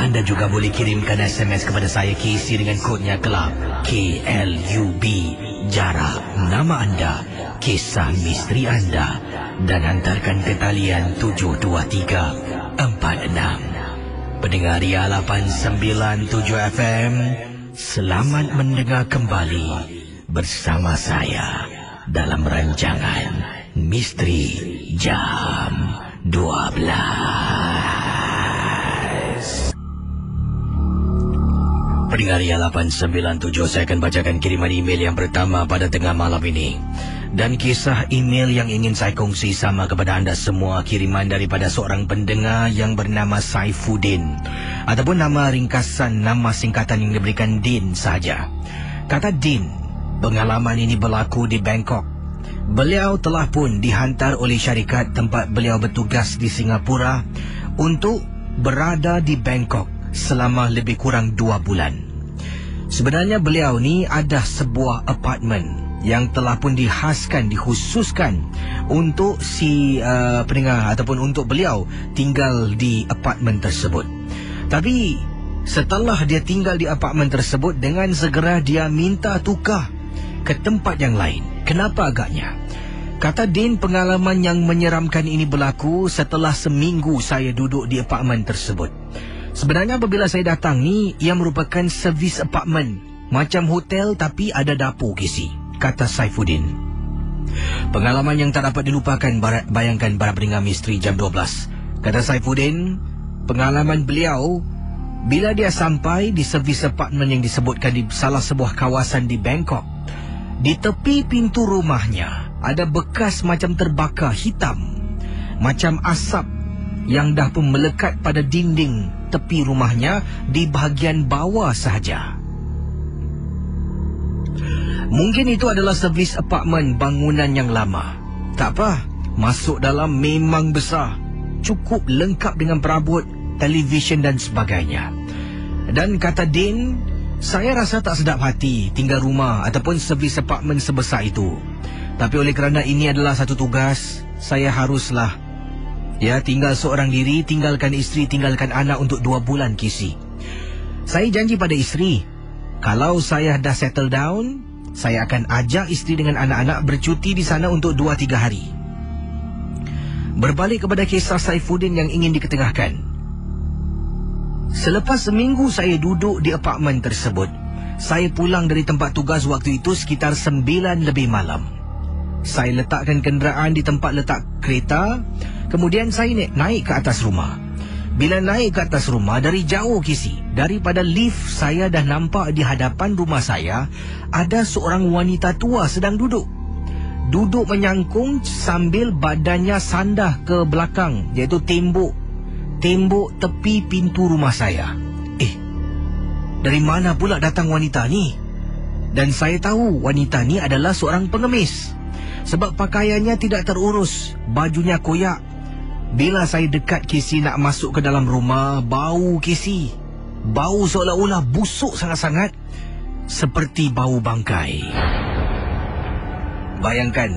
Anda juga boleh kirimkan SMS kepada saya Casey dengan kodnya kelab KLUB, jarak, nama anda, kisah misteri anda, dan hantarkan ke talian 72346. Pendengar Ria 897 FM, selamat mendengar kembali bersama saya dalam rancangan Misteri Jam 12. Pendengar Ria 897, saya akan bacakan kiriman email yang pertama pada tengah malam ini. Dan kisah email yang ingin saya kongsi sama kepada anda semua, kiriman daripada seorang pendengar yang bernama Saifuddin, ataupun nama ringkasan, nama singkatan yang diberikan Din saja. Kata Din, pengalaman ini berlaku di Bangkok. Beliau telah pun dihantar oleh syarikat tempat beliau bertugas di Singapura untuk berada di Bangkok selama lebih kurang 2 bulan. Sebenarnya beliau ni ada sebuah apartmen yang telah pun dikhususkan untuk si pendengar ataupun untuk beliau tinggal di apartmen tersebut. Tapi setelah dia tinggal di apartmen tersebut, dengan segera dia minta tukar ke tempat yang lain. Kenapa agaknya? Kata Din, pengalaman yang menyeramkan ini berlaku setelah seminggu saya duduk di apartmen tersebut. Sebenarnya apabila saya datang ni, ia merupakan servis apartmen, macam hotel tapi ada dapur kisi, kata Saifuddin. Pengalaman yang tak dapat dilupakan, bayangkan para pendengar Misteri Jam 12. Kata Saifuddin, pengalaman beliau bila dia sampai di servis apartmen yang disebutkan di salah sebuah kawasan di Bangkok. Di tepi pintu rumahnya ada bekas macam terbakar hitam, macam asap yang dah pun melekat pada dinding tepi rumahnya di bahagian bawah sahaja. Mungkin itu adalah servis apartmen bangunan yang lama. Tak apa, masuk dalam memang besar, cukup lengkap dengan perabot, televisyen dan sebagainya. Dan kata Din, saya rasa tak sedap hati tinggal rumah ataupun servis apartmen sebesar itu. Tapi oleh kerana ini adalah satu tugas, saya haruslah tinggal seorang diri, tinggalkan isteri, tinggalkan anak untuk 2 bulan kisi. Saya janji pada isteri, kalau saya dah settle down, saya akan ajak isteri dengan anak-anak bercuti di sana untuk 2-3 hari. Berbalik kepada kisah Saifuddin yang ingin diketengahkan. Selepas seminggu saya duduk di apartmen tersebut, saya pulang dari tempat tugas waktu itu sekitar 9 lebih malam. Saya letakkan kenderaan di tempat letak kereta. Kemudian saya naik ke atas rumah. Bila naik ke atas rumah, dari jauh kisi, daripada lift, saya dah nampak di hadapan rumah saya ada seorang wanita tua sedang duduk. Duduk menyangkung sambil badannya sandah ke belakang, iaitu tembok tepi pintu rumah saya. Dari mana pula datang wanita ni? Dan saya tahu wanita ni adalah seorang pengemis, sebab pakaiannya tidak terurus, bajunya koyak. Bila saya dekat kisi nak masuk ke dalam rumah, bau kisi, bau seolah-olah busuk sangat-sangat, seperti bau bangkai. Bayangkan,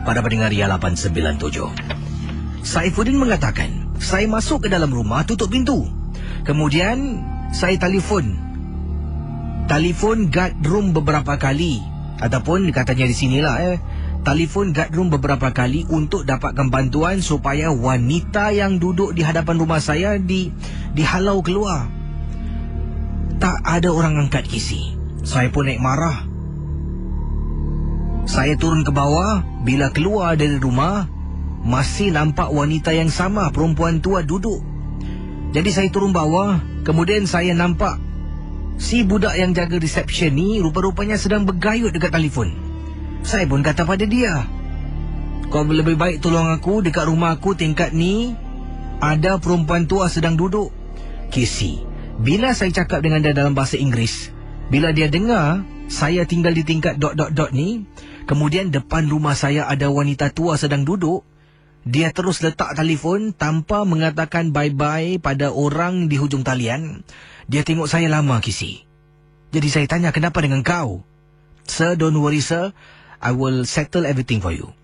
para pendengar Ria 897, Saifuddin mengatakan, saya masuk ke dalam rumah, tutup pintu. Kemudian saya telefon guard room beberapa kali, ataupun katanya di sinilah telefon guard room beberapa kali untuk dapatkan bantuan supaya wanita yang duduk di hadapan rumah saya dihalau keluar. Tak ada orang angkat kisi. Saya pun naik marah. Saya turun ke bawah. Bila keluar dari rumah, masih nampak wanita yang sama, perempuan tua duduk. Jadi saya turun bawah. Kemudian saya nampak si budak yang jaga resepsi ni rupa-rupanya sedang bergayut dekat telefon. Saya pun kata pada dia, kau lebih baik tolong aku, dekat rumah aku tingkat ni ada perempuan tua sedang duduk. Kisi, bila saya cakap dengan dia dalam bahasa Inggeris, bila dia dengar saya tinggal di tingkat ... ni, kemudian depan rumah saya ada wanita tua sedang duduk, dia terus letak telefon tanpa mengatakan bye-bye pada orang di hujung talian. Dia tengok saya lama kisi. Jadi saya tanya, kenapa dengan kau? Sir, don't worry sir, I will settle everything for you.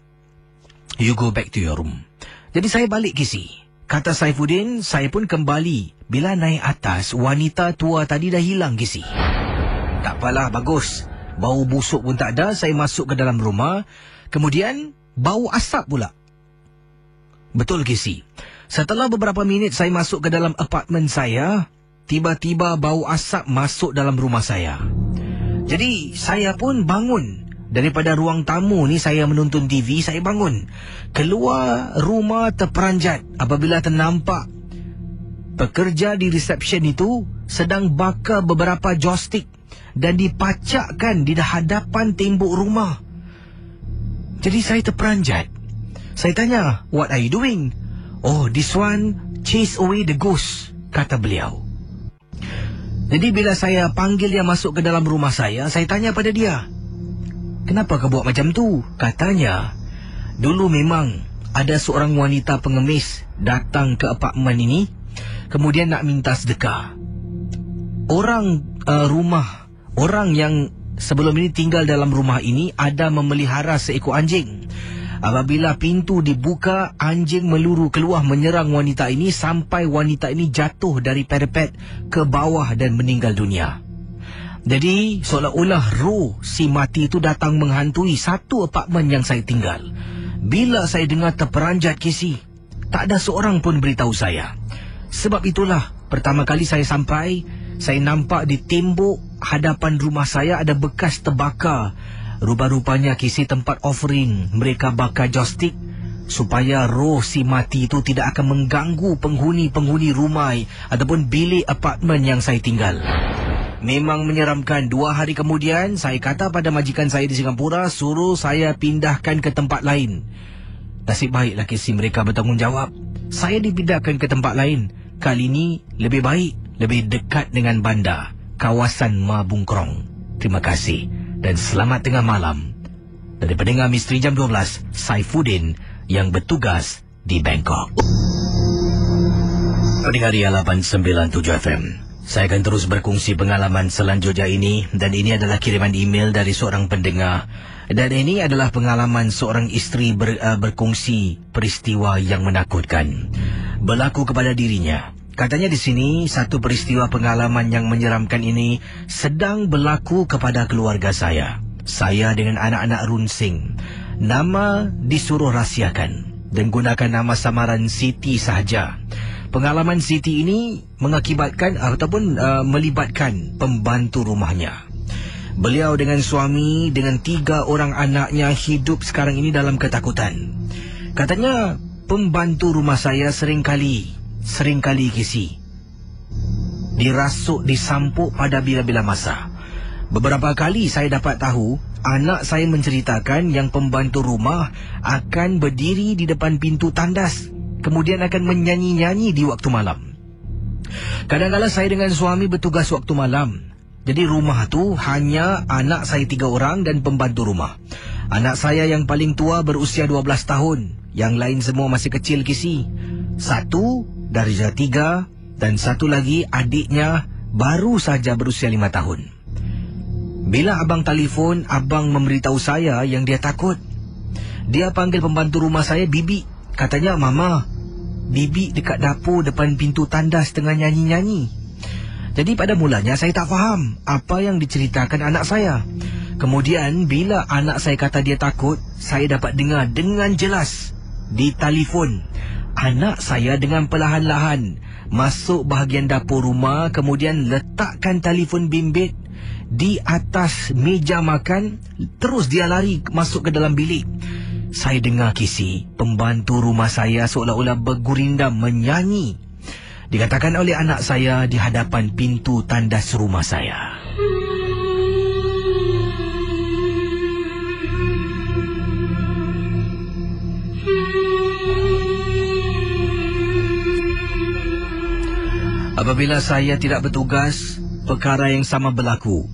You go back to your room. Jadi saya balik kisi. Kata Saifuddin, saya pun kembali. Bila naik atas, wanita tua tadi dah hilang, Kisi. Tak apalah, bagus. Bau busuk pun tak ada, saya masuk ke dalam rumah. Kemudian, bau asap pula. Betul, Kisi. Setelah beberapa minit saya masuk ke dalam apartmen saya, tiba-tiba bau asap masuk dalam rumah saya. Jadi, saya pun bangun. Daripada ruang tamu ni saya menonton TV, saya bangun. Keluar rumah terperanjat apabila ternampak pekerja di resepsi itu sedang bakar beberapa joystick dan dipacakkan di hadapan tembok rumah. Jadi saya terperanjat. Saya tanya, "What are you doing?" "Oh, this one chase away the ghost," kata beliau. Jadi bila saya panggil dia masuk ke dalam rumah saya tanya pada dia, "Kenapa kau buat macam tu?" Katanya, dulu memang ada seorang wanita pengemis datang ke apartmen ini, kemudian nak minta sedekah. Orang yang sebelum ini tinggal dalam rumah ini ada memelihara seekor anjing. Apabila pintu dibuka, anjing meluru keluar menyerang wanita ini sampai wanita ini jatuh dari parapet ke bawah dan meninggal dunia. Jadi, seolah-olah roh si mati itu datang menghantui satu apartmen yang saya tinggal. Bila saya dengar terperanjat, Kisi, tak ada seorang pun beritahu saya. Sebab itulah, pertama kali saya sampai, saya nampak di tembok hadapan rumah saya ada bekas terbakar. Rupa-rupanya, Kisi, tempat offering mereka bakar joystick supaya roh si mati itu tidak akan mengganggu penghuni-penghuni rumah ataupun bilik apartmen yang saya tinggal. Memang menyeramkan. 2 hari kemudian, saya kata pada majikan saya di Singapura, suruh saya pindahkan ke tempat lain. Nasib baiklah, Kisi, mereka bertanggungjawab. Saya dipindahkan ke tempat lain. Kali ini lebih baik, lebih dekat dengan bandar, kawasan Mabungkrong. Terima kasih dan selamat tengah malam. Dari pendengar Misteri Jam 12, Saifuddin yang bertugas di Bangkok. Pendengar Ria 897 FM. Saya akan terus berkongsi pengalaman selanjutnya ini, dan ini adalah kiriman email dari seorang pendengar. Dan ini adalah pengalaman seorang isteri berkongsi peristiwa yang menakutkan berlaku kepada dirinya. Katanya di sini, satu peristiwa pengalaman yang menyeramkan ini sedang berlaku kepada keluarga saya. Saya dengan anak-anak runsing. Nama disuruh rahsiakan dan gunakan nama samaran Siti sahaja. Pengalaman Siti ini mengakibatkan ataupun melibatkan pembantu rumahnya. Beliau dengan suami dengan 3 orang anaknya hidup sekarang ini dalam ketakutan. Katanya pembantu rumah saya seringkali Kisi, dirasuk, disampuk pada bila-bila masa. Beberapa kali saya dapat tahu anak saya menceritakan yang pembantu rumah akan berdiri di depan pintu tandas, kemudian akan menyanyi-nyanyi di waktu malam. Kadang-kadang saya dengan suami bertugas waktu malam. Jadi rumah tu hanya anak saya 3 orang dan pembantu rumah. Anak saya yang paling tua berusia 12 tahun. Yang lain semua masih kecil, Kisi. 1 darjah 3 dan 1 lagi adiknya baru saja berusia 5 tahun. Bila abang telefon, abang memberitahu saya yang dia takut. Dia panggil pembantu rumah saya Bibi. Katanya, "Mama, Bibi dekat dapur depan pintu tandas tengah nyanyi-nyanyi." Jadi pada mulanya saya tak faham apa yang diceritakan anak saya. Kemudian bila anak saya kata dia takut, saya dapat dengar dengan jelas di telefon anak saya dengan perlahan-lahan masuk bahagian dapur rumah, kemudian letakkan telefon bimbit di atas meja makan, terus dia lari masuk ke dalam bilik. Saya dengar, Kisi, pembantu rumah saya seolah-olah bergurindam menyanyi. Dikatakan oleh anak saya di hadapan pintu tandas rumah saya. Apabila saya tidak bertugas, perkara yang sama berlaku.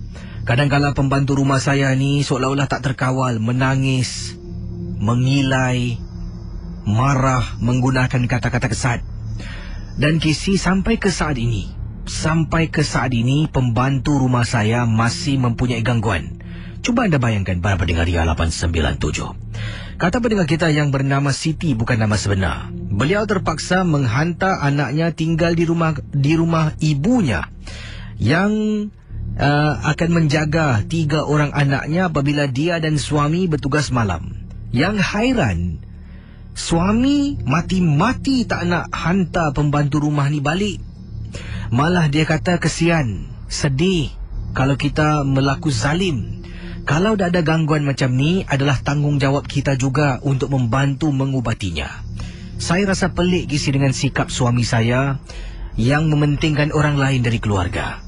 Kadang-kadang pembantu rumah saya ni seolah-olah tak terkawal, menangis, mengilai, marah, menggunakan kata-kata kesat. Dan Kisi, sampai ke saat ini pembantu rumah saya masih mempunyai gangguan. Cuba anda bayangkan para pendengar Ria 897. Kata pendengar kita yang bernama Siti bukan nama sebenar. Beliau terpaksa menghantar anaknya tinggal di rumah ibunya yang akan menjaga 3 orang anaknya apabila dia dan suami bertugas malam. Yang hairan, suami mati-mati tak nak hantar pembantu rumah ni balik. Malah dia kata kesian, sedih kalau kita melaku zalim. Kalau dah ada gangguan macam ni, adalah tanggungjawab kita juga untuk membantu mengubatinya. Saya rasa pelik kisi dengan sikap suami saya yang mementingkan orang lain dari keluarga.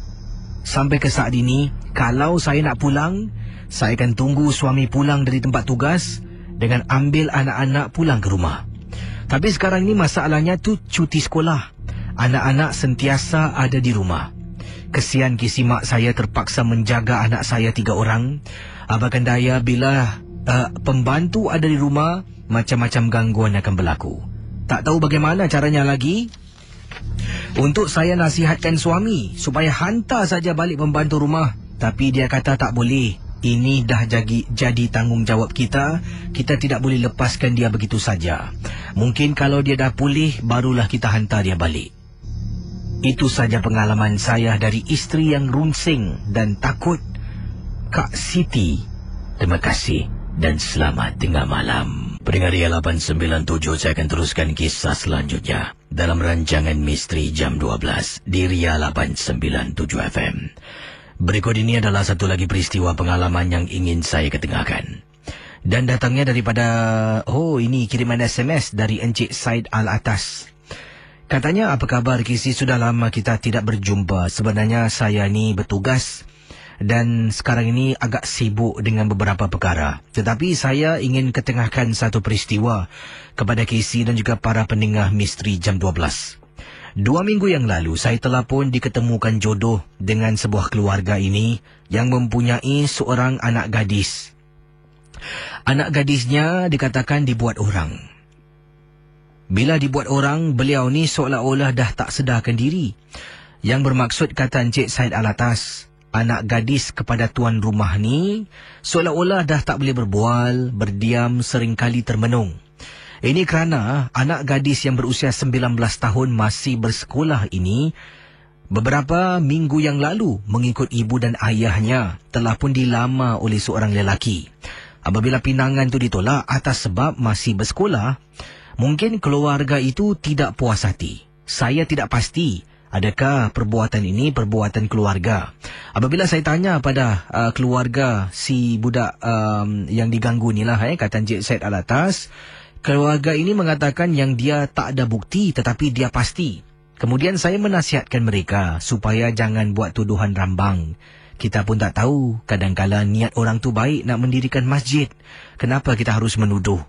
Sampai ke saat ini, kalau saya nak pulang, saya akan tunggu suami pulang dari tempat tugas dengan ambil anak-anak pulang ke rumah. Tapi sekarang ni masalahnya tu cuti sekolah. Anak-anak sentiasa ada di rumah. Kesian kisi mak saya terpaksa menjaga anak saya 3 orang. Abakan daya bila pembantu ada di rumah, macam-macam gangguan akan berlaku. Tak tahu bagaimana caranya lagi. Untuk saya nasihatkan suami supaya hantar saja balik pembantu rumah. Tapi dia kata tak boleh. Ini dah jadi tanggungjawab kita. Kita tidak boleh lepaskan dia begitu saja. Mungkin kalau dia dah pulih, barulah kita hantar dia balik. Itu saja pengalaman saya dari isteri yang runsing dan takut. Kak Siti, terima kasih dan selamat tengah malam. Pendengar Ria 897, saya akan teruskan kisah selanjutnya dalam rancangan Misteri Jam 12 di Ria 897 FM. Berikut ini adalah satu lagi peristiwa pengalaman yang ingin saya ketengahkan. Dan datangnya daripada, ini kiriman SMS dari Encik Said Al-Atas. Katanya, apa kabar Kisi? Sudah lama kita tidak berjumpa. Sebenarnya saya ni bertugas dan sekarang ini agak sibuk dengan beberapa perkara. Tetapi saya ingin ketengahkan satu peristiwa kepada Kisi dan juga para pendengar Misteri Jam 12. 2 minggu yang lalu, saya telah pun diketemukan jodoh dengan sebuah keluarga ini yang mempunyai seorang anak gadis. Anak gadisnya dikatakan dibuat orang. Bila dibuat orang, beliau ni seolah-olah dah tak sedarkan diri. Yang bermaksud, kata Encik Said Al-Atas, anak gadis kepada tuan rumah ni seolah-olah dah tak boleh berbual, berdiam, seringkali termenung. Ini kerana anak gadis yang berusia 19 tahun masih bersekolah ini beberapa minggu yang lalu mengikut ibu dan ayahnya telah pun dilamar oleh seorang lelaki. Apabila pinangan tu ditolak atas sebab masih bersekolah, mungkin keluarga itu tidak puas hati. Saya tidak pasti adakah perbuatan ini perbuatan keluarga. Apabila saya tanya pada keluarga si budak yang diganggu ni lah, kata Encik Said Al-Atas, keluarga ini mengatakan yang dia tak ada bukti tetapi dia pasti. Kemudian saya menasihatkan mereka supaya jangan buat tuduhan rambang. Kita pun tak tahu, kadang-kala niat orang tu baik nak mendirikan masjid. Kenapa kita harus menuduh?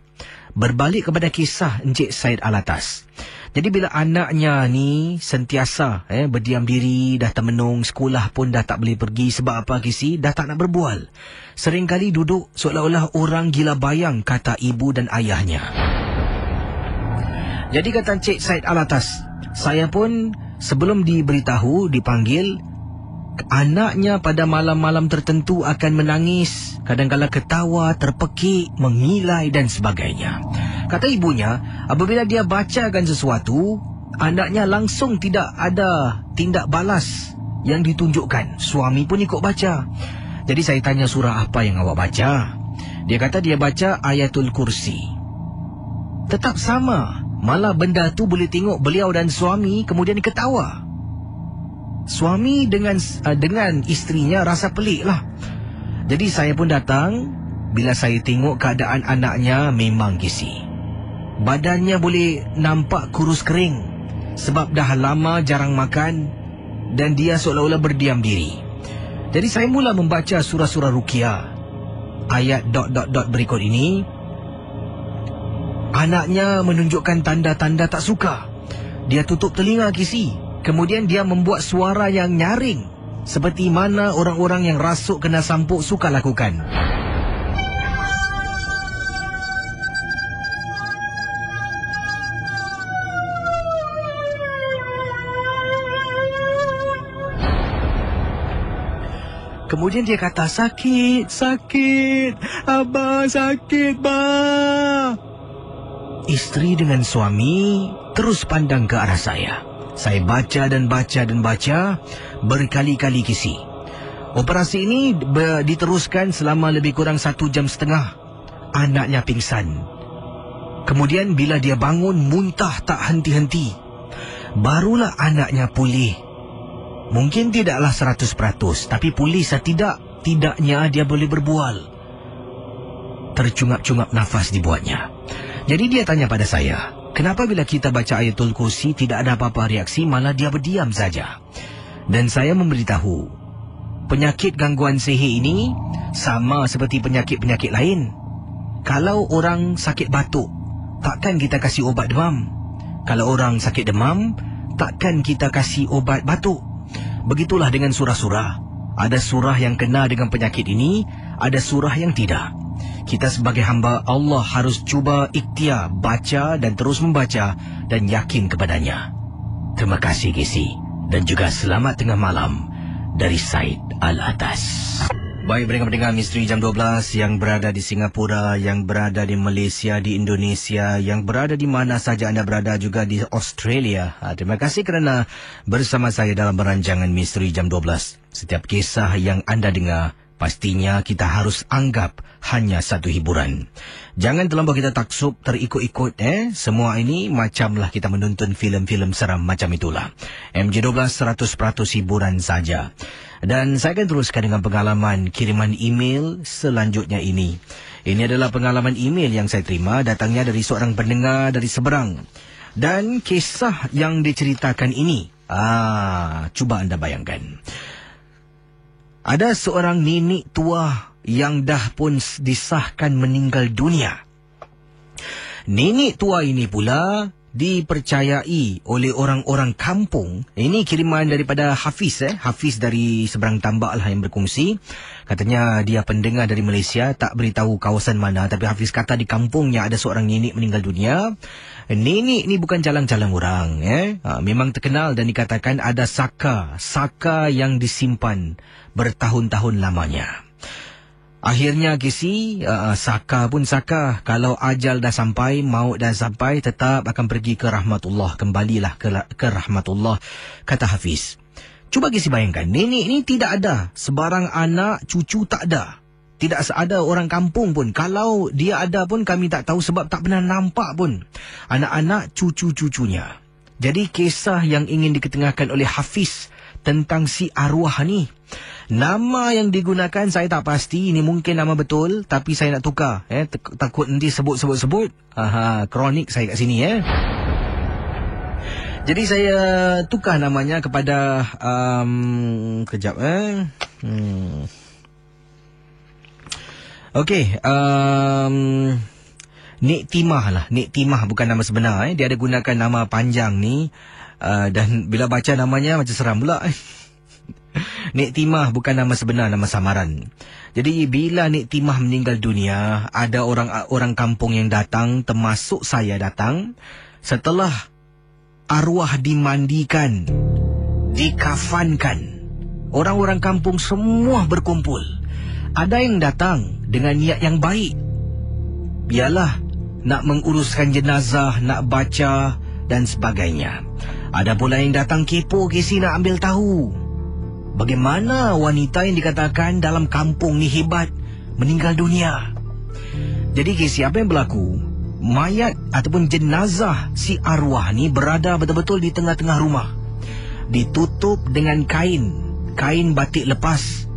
Berbalik kepada kisah Encik Said Al-Atas. Jadi bila anaknya ni sentiasa berdiam diri, dah termenung, sekolah pun dah tak boleh pergi. Sebab apa Kisi? Dah tak nak berbual. Seringkali duduk seolah-olah orang gila bayang, kata ibu dan ayahnya. Jadi kata Encik Said Al-Atas, saya pun sebelum diberitahu, dipanggil, anaknya pada malam-malam tertentu akan menangis, kadang-kala ketawa, terpekik, mengilai dan sebagainya. Kata ibunya, apabila dia bacakan sesuatu, anaknya langsung tidak ada tindak balas yang ditunjukkan. Suami pun ikut baca. Jadi saya tanya, surah apa yang awak baca? Dia kata dia baca Ayatul Kursi. Tetap sama. Malah benda tu boleh tengok beliau dan suami kemudian ketawa. Suami dengan isterinya rasa pelik lah. Jadi saya pun datang. Bila saya tengok keadaan anaknya, memang Kisi, badannya boleh nampak kurus kering sebab dah lama jarang makan dan dia seolah-olah berdiam diri. Jadi saya mula membaca surah-surah Ruqyah. Ayat ... berikut ini, anaknya menunjukkan tanda-tanda tak suka. Dia tutup telinga Kisi. Kemudian dia membuat suara yang nyaring, seperti mana orang-orang yang rasuk kena sampuk suka lakukan. Kemudian dia kata, sakit, sakit, abang sakit, bang. isteri dengan suami terus pandang ke arah saya. Saya baca dan baca dan baca berkali-kali kisi. Operasi ini diteruskan selama lebih kurang 1 jam setengah. Anaknya pingsan. Kemudian bila dia bangun, muntah tak henti-henti. Barulah anaknya pulih. Mungkin tidaklah 100%, tapi pulih setidaknya dia boleh berbual. Tercungap-cungap nafas dibuatnya. Jadi dia tanya pada saya, kenapa bila kita baca Ayatul Kursi tidak ada apa-apa reaksi, malah dia berdiam saja? Dan saya memberitahu, penyakit gangguan sihir ini sama seperti penyakit-penyakit lain. Kalau orang sakit batuk, takkan kita kasih obat demam. Kalau orang sakit demam, takkan kita kasih obat batuk. Begitulah dengan surah-surah. Ada surah yang kena dengan penyakit ini, ada surah yang tidak. Kita sebagai hamba Allah harus cuba ikhtiar, baca dan terus membaca dan yakin kepadanya. Terima kasih Kisi, dan juga selamat tengah malam dari Said Al-Atas. Baik pendengar-pendengar Misteri Jam 12 yang berada di Singapura, yang berada di Malaysia, di Indonesia, yang berada di mana saja anda berada, juga di Australia. Terima kasih kerana bersama saya dalam perancangan Misteri Jam 12. Setiap kisah yang anda dengar, pastinya kita harus anggap hanya satu hiburan. Jangan terlampau kita taksub, terikut-ikut. Semua ini macamlah kita menonton filem-filem seram macam itulah. MJ12 100% hiburan saja. Dan saya akan teruskan dengan pengalaman kiriman email selanjutnya ini. Ini adalah pengalaman email yang saya terima, datangnya dari seorang pendengar dari seberang. Dan kisah yang diceritakan ini, cuba anda bayangkan. Ada seorang nenek tua yang dah pun disahkan meninggal dunia. Nenek tua ini pula dipercayai oleh orang-orang kampung. Ini kiriman daripada Hafiz. Hafiz dari seberang tambak lah yang berkongsi. Katanya dia pendengar dari Malaysia, tak beritahu kawasan mana. Tapi Hafiz kata di kampungnya ada seorang nenek meninggal dunia. Nenek ni bukan jalang-jalang orang. Memang terkenal dan dikatakan ada saka yang disimpan bertahun-tahun lamanya. Akhirnya Kisi, saka pun saka. Kalau ajal dah sampai, maut dah sampai, tetap akan pergi ke rahmatullah. Kembalilah ke rahmatullah, kata Hafiz. Cuba Kisi bayangkan, nenek ni tidak ada. Sebarang anak, cucu tak ada. Tidak ada orang kampung pun. Kalau dia ada pun kami tak tahu sebab tak pernah nampak pun anak-anak cucu-cucunya. Jadi kisah yang ingin diketengahkan oleh Hafiz tentang si arwah ni. Nama yang digunakan saya tak pasti, ini mungkin nama betul tapi saya nak tukar. Takut nanti sebut-sebut. Kronik saya kat sini. Jadi saya tukar namanya kepada kejap. Okey, Nek Timah lah. Nek Timah bukan nama sebenar. Dia ada gunakan nama panjang ni. Dan bila baca namanya macam seram pula. Nek Timah bukan nama sebenar, nama samaran. Jadi bila Nek Timah meninggal dunia, ada orang kampung yang datang, termasuk saya datang. Setelah arwah dimandikan, dikafankan, orang-orang kampung semua berkumpul. Ada yang datang dengan niat yang baik. Biarlah nak menguruskan jenazah, nak baca dan sebagainya. Ada pula yang datang kepo, Kisi nak ambil tahu bagaimana wanita yang dikatakan dalam kampung ni hebat meninggal dunia. Jadi Kisi, apa yang berlaku? Mayat ataupun jenazah si arwah ni berada betul-betul di tengah-tengah rumah. Ditutup dengan kain batik lepas.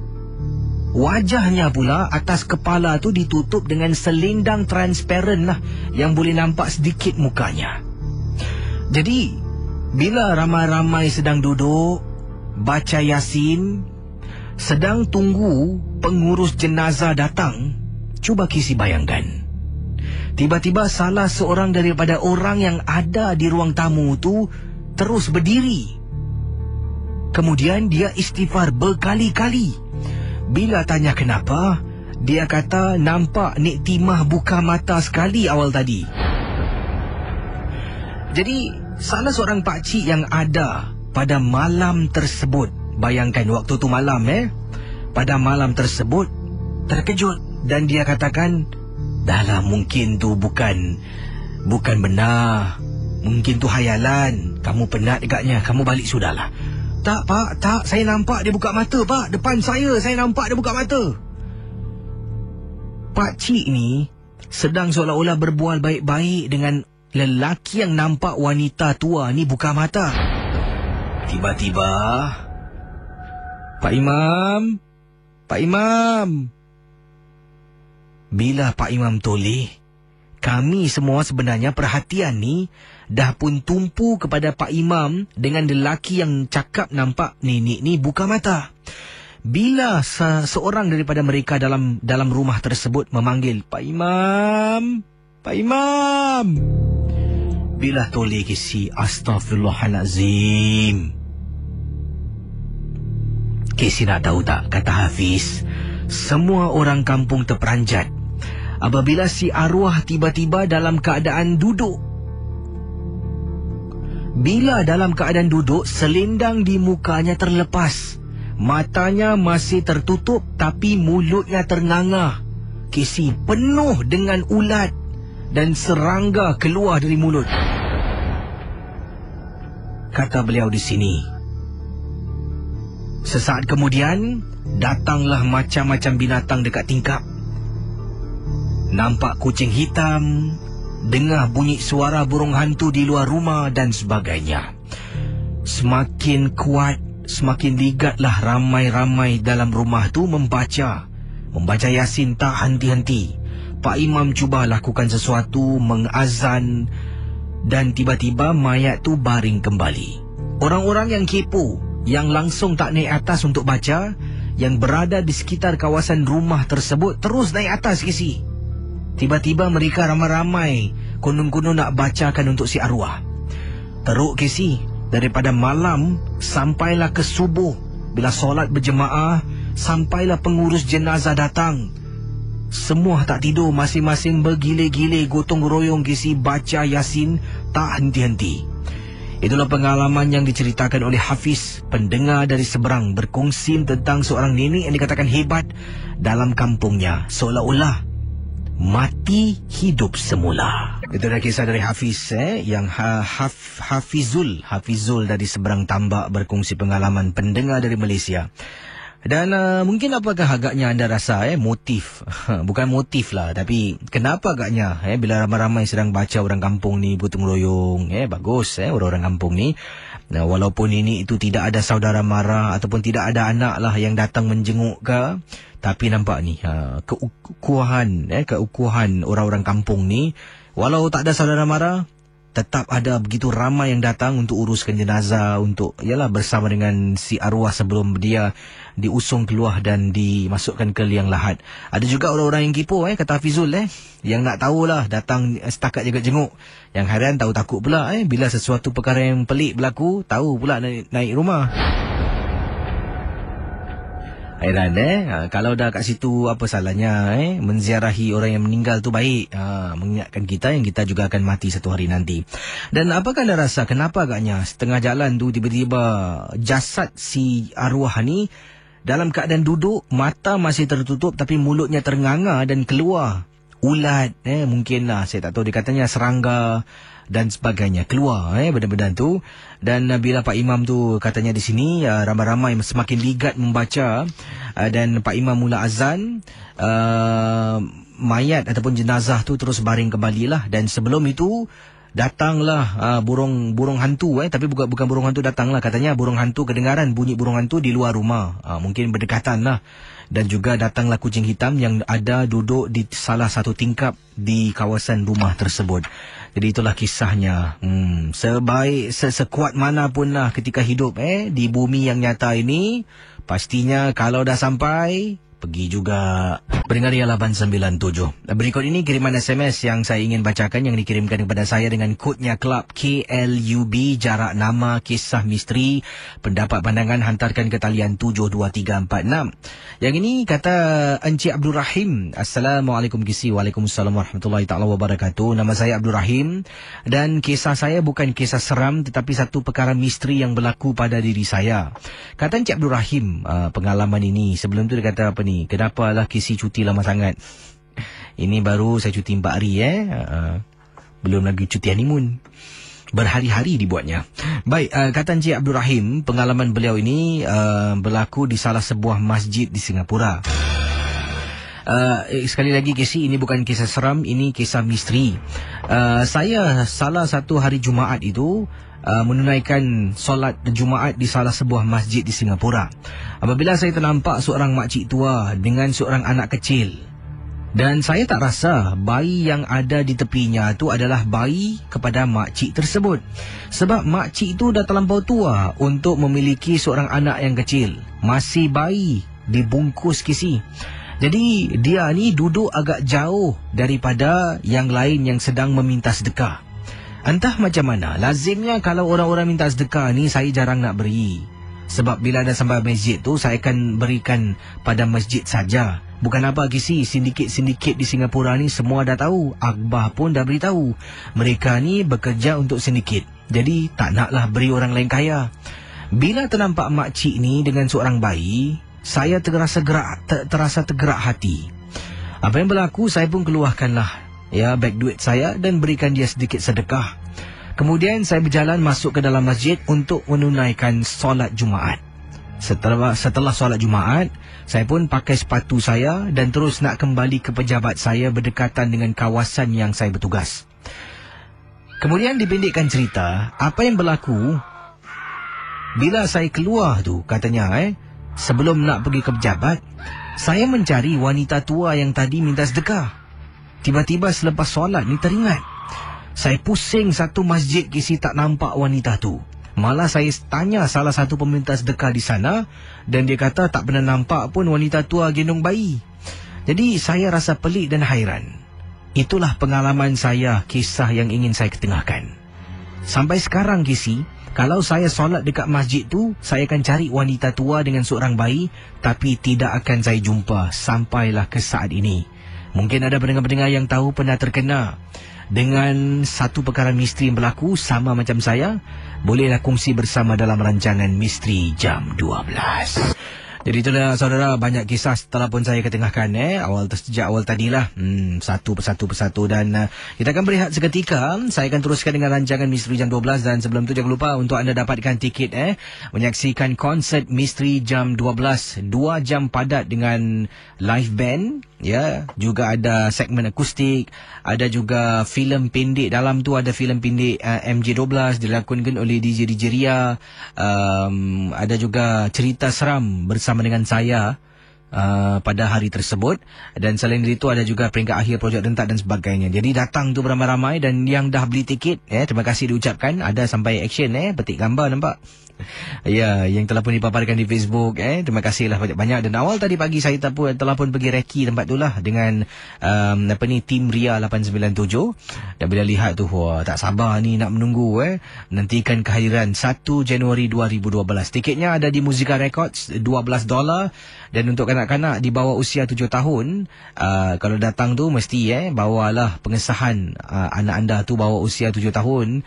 Wajahnya pula atas kepala tu ditutup dengan selendang transparan lah, yang boleh nampak sedikit mukanya. Jadi bila ramai-ramai sedang duduk baca Yasin, sedang tunggu pengurus jenazah datang, cuba Kisi bayangkan. Tiba-tiba salah seorang daripada orang yang ada di ruang tamu tu terus berdiri. Kemudian dia istighfar berkali-kali. Bila tanya kenapa, dia kata nampak Nek Timah buka mata sekali awal tadi. Jadi salah seorang pakcik yang ada pada malam tersebut, bayangkan waktu tu malam pada malam tersebut, terkejut dan dia katakan, dahlah mungkin tu bukan Bukan benar. Mungkin tu hayalan. Kamu penat agaknya. Kamu balik sudahlah. Tak, Pak. Tak. Saya nampak dia buka mata, Pak. Depan saya nampak dia buka mata. Pak Cik ni sedang seolah-olah berbual baik-baik dengan lelaki yang nampak wanita tua ni buka mata. Tiba-tiba, Pak Imam. Pak Imam. Bila Pak Imam toleh, kami semua sebenarnya perhatian ni dah pun tumpu kepada Pak Imam dengan lelaki yang cakap nampak nenek ni buka mata. Bila seorang daripada mereka dalam rumah tersebut memanggil, Pak Imam, Pak Imam. Bila toleh kisi, astaghfirullahalazim. Kisi nak tahu tak, kata Hafiz, semua orang kampung terperanjat apabila si arwah tiba-tiba dalam keadaan duduk. Bila dalam keadaan duduk, selendang di mukanya terlepas. Matanya masih tertutup tapi mulutnya ternganga. Kisi penuh dengan ulat dan serangga keluar dari mulut. Kata beliau di sini. Sesaat kemudian, datanglah macam-macam binatang dekat tingkap. Nampak kucing hitam, dengar bunyi suara burung hantu di luar rumah dan sebagainya. Semakin kuat, semakin ligatlah ramai-ramai dalam rumah tu membaca Yasin tak henti-henti. Pak Imam cuba lakukan sesuatu, mengazan, dan tiba-tiba mayat tu baring kembali. Orang-orang yang kepo, yang langsung tak naik atas untuk baca, yang berada di sekitar kawasan rumah tersebut terus naik atas kisi. Tiba-tiba mereka ramai-ramai konon-konon nak bacakan untuk si arwah. Teruk kisi. Daripada malam sampailah ke subuh. Bila solat berjemaah, sampailah pengurus jenazah datang. Semua tak tidur, masing-masing bergile-gile gotong royong kisi baca Yasin tak henti-henti. Itulah pengalaman yang diceritakan oleh Hafiz, pendengar dari seberang, berkongsi tentang seorang nenek yang dikatakan hebat dalam kampungnya, seolah-olah mati hidup semula. Itu adalah kisah dari Hafiz yang Hafizul dari seberang tambak berkongsi pengalaman pendengar dari Malaysia. Dan mungkin apakah agaknya anda rasa motif bukan motif lah, tapi kenapa agaknya bila ramai-ramai sedang baca orang kampung ni gotong royong, bagus orang-orang kampung ni. Nah, walaupun ini itu tidak ada saudara mara ataupun tidak ada anak lah yang datang menjenguk ke, tapi nampak ni keukuhan orang-orang kampung ni. Walau tak ada saudara mara, tetap ada begitu ramai yang datang untuk uruskan jenazah, untuk bersama dengan si arwah sebelum dia diusung keluar dan dimasukkan ke liang lahat. Ada juga orang-orang yang kipo kata Hafizul yang nak tahulah, datang setakat jaga jenguk. Yang hairan tahu takut pula bila sesuatu perkara yang pelik berlaku, tahu pula naik rumah. Hairan kalau dah kat situ apa salahnya menziarahi orang yang meninggal tu baik, mengingatkan kita yang kita juga akan mati satu hari nanti. Dan apakah anda rasa kenapa agaknya setengah jalan tu tiba-tiba jasad si arwah ni dalam keadaan duduk, mata masih tertutup tapi mulutnya ternganga dan keluar ulat, mungkin lah, saya tak tahu, dia katanya serangga dan sebagainya keluar benda-benda tu. Dan bila Pak Imam tu katanya di sini ramai-ramai semakin ligat membaca, dan Pak Imam mula azan, mayat ataupun jenazah tu terus baring kembalilah. Dan sebelum itu datanglah burung hantu, tapi bukan burung hantu datanglah, katanya burung hantu, kedengaran bunyi burung hantu di luar rumah, mungkin berdekatan lah. Dan juga datanglah kucing hitam yang ada duduk di salah satu tingkap di kawasan rumah tersebut. Jadi itulah kisahnya. Sekuat manapun lah ketika hidup di bumi yang nyata ini, pastinya kalau dah sampai, pergi juga. Pendengar Ialah 897. Berikut ini kiriman SMS yang saya ingin bacakan, yang dikirimkan kepada saya dengan kodnya Club KLUB, jarak nama, kisah misteri, pendapat pandangan hantarkan ke talian 72346. Yang ini kata Encik Abdul Rahim. Assalamualaikum Kisi. Waalaikumsalam warahmatullahi ta'ala wabarakatuh. Nama saya Abdul Rahim dan kisah saya bukan kisah seram tetapi satu perkara misteri yang berlaku pada diri saya. Kata Encik Abdul Rahim pengalaman ini. Sebelum tu dia kata apa ni? Kenapalah Kisi cuti lama sangat? Ini baru saya cuti 4 hari Belum lagi cuti honeymoon. Berhari-hari dibuatnya. Baik, kata Encik Abdul Rahim, pengalaman beliau ini berlaku di salah sebuah masjid di Singapura. Sekali lagi Casey, ini bukan kisah seram, ini kisah misteri. Saya salah satu hari Jumaat itu menunaikan solat Jumaat di salah sebuah masjid di Singapura. Apabila saya ternampak seorang makcik tua dengan seorang anak kecil. Dan saya tak rasa bayi yang ada di tepinya itu adalah bayi kepada makcik tersebut. Sebab makcik itu dah terlampau tua untuk memiliki seorang anak yang kecil. Masih bayi, dibungkus Casey. Jadi dia ni duduk agak jauh daripada yang lain yang sedang meminta sedekah. Entah macam mana, lazimnya kalau orang-orang minta sedekah ni saya jarang nak beri. Sebab bila dah sampai masjid tu, saya akan berikan pada masjid saja. Bukan apa Casey, sindiket-sindiket di Singapura ni semua dah tahu. Akbar pun dah beritahu. Mereka ni bekerja untuk sindiket. Jadi tak naklah beri orang lain kaya. Bila ternampak makcik ni dengan seorang bayi, saya terasa tergerak hati. Apa yang berlaku, saya pun keluarkanlah beg duit saya dan berikan dia sedikit sedekah. Kemudian saya berjalan masuk ke dalam masjid untuk menunaikan solat Jumaat. Setelah solat Jumaat, saya pun pakai sepatu saya dan terus nak kembali ke pejabat saya berdekatan dengan kawasan yang saya bertugas. Kemudian dipendekkan cerita, apa yang berlaku bila saya keluar tu, katanya sebelum nak pergi ke pejabat, saya mencari wanita tua yang tadi minta sedekah. Tiba-tiba selepas solat ni teringat. Saya pusing satu masjid Casey tak nampak wanita tu. Malah saya tanya salah satu peminta sedekah di sana dan dia kata tak pernah nampak pun wanita tua gendong bayi. Jadi saya rasa pelik dan hairan. Itulah pengalaman saya, kisah yang ingin saya ketengahkan. Sampai sekarang Casey, kalau saya solat dekat masjid tu, saya akan cari wanita tua dengan seorang bayi, tapi tidak akan saya jumpa sampailah ke saat ini. Mungkin ada pendengar-pendengar yang tahu pernah terkena dengan satu perkara misteri yang berlaku sama macam saya. Bolehlah kongsi bersama dalam rancangan Misteri Jam 12. Jadi itulah saudara, banyak kisah setelah pun saya ketengahkan sejak awal tadilah, satu persatu dan kita akan berehat seketika. Saya akan teruskan dengan rancangan Misteri Jam 12 dan sebelum tu jangan lupa untuk anda dapatkan tiket menyaksikan konsert Misteri Jam 12, 2 jam padat dengan live band. Juga ada segmen akustik, ada juga filem pendek. Dalam tu ada filem pendek MJ12 dilakonkan oleh DJ Ria. Ada juga cerita seram bersama dengan saya pada hari tersebut. Dan selain itu ada juga peringkat akhir projek rentak dan sebagainya. Jadi datang tu beramai-ramai dan yang dah beli tiket, terima kasih diucapkan. Ada sampai action, petik gambar nampak. Yang telah pun dipaparkan di Facebook, terima kasihlah banyak-banyak. Dan awal tadi pagi saya telah pun pergi reki tempat tu lah dengan tim Ria 897. Dan bila lihat tu, tak sabar ni nak menunggu nantikan kehadiran 1 Januari 2012. Tiketnya ada di Musica Records, $12. Dan untuk kanak-kanak di bawah usia 7 tahun, kalau datang tu mesti bawalah pengesahan anak anda tu bawah usia 7 tahun.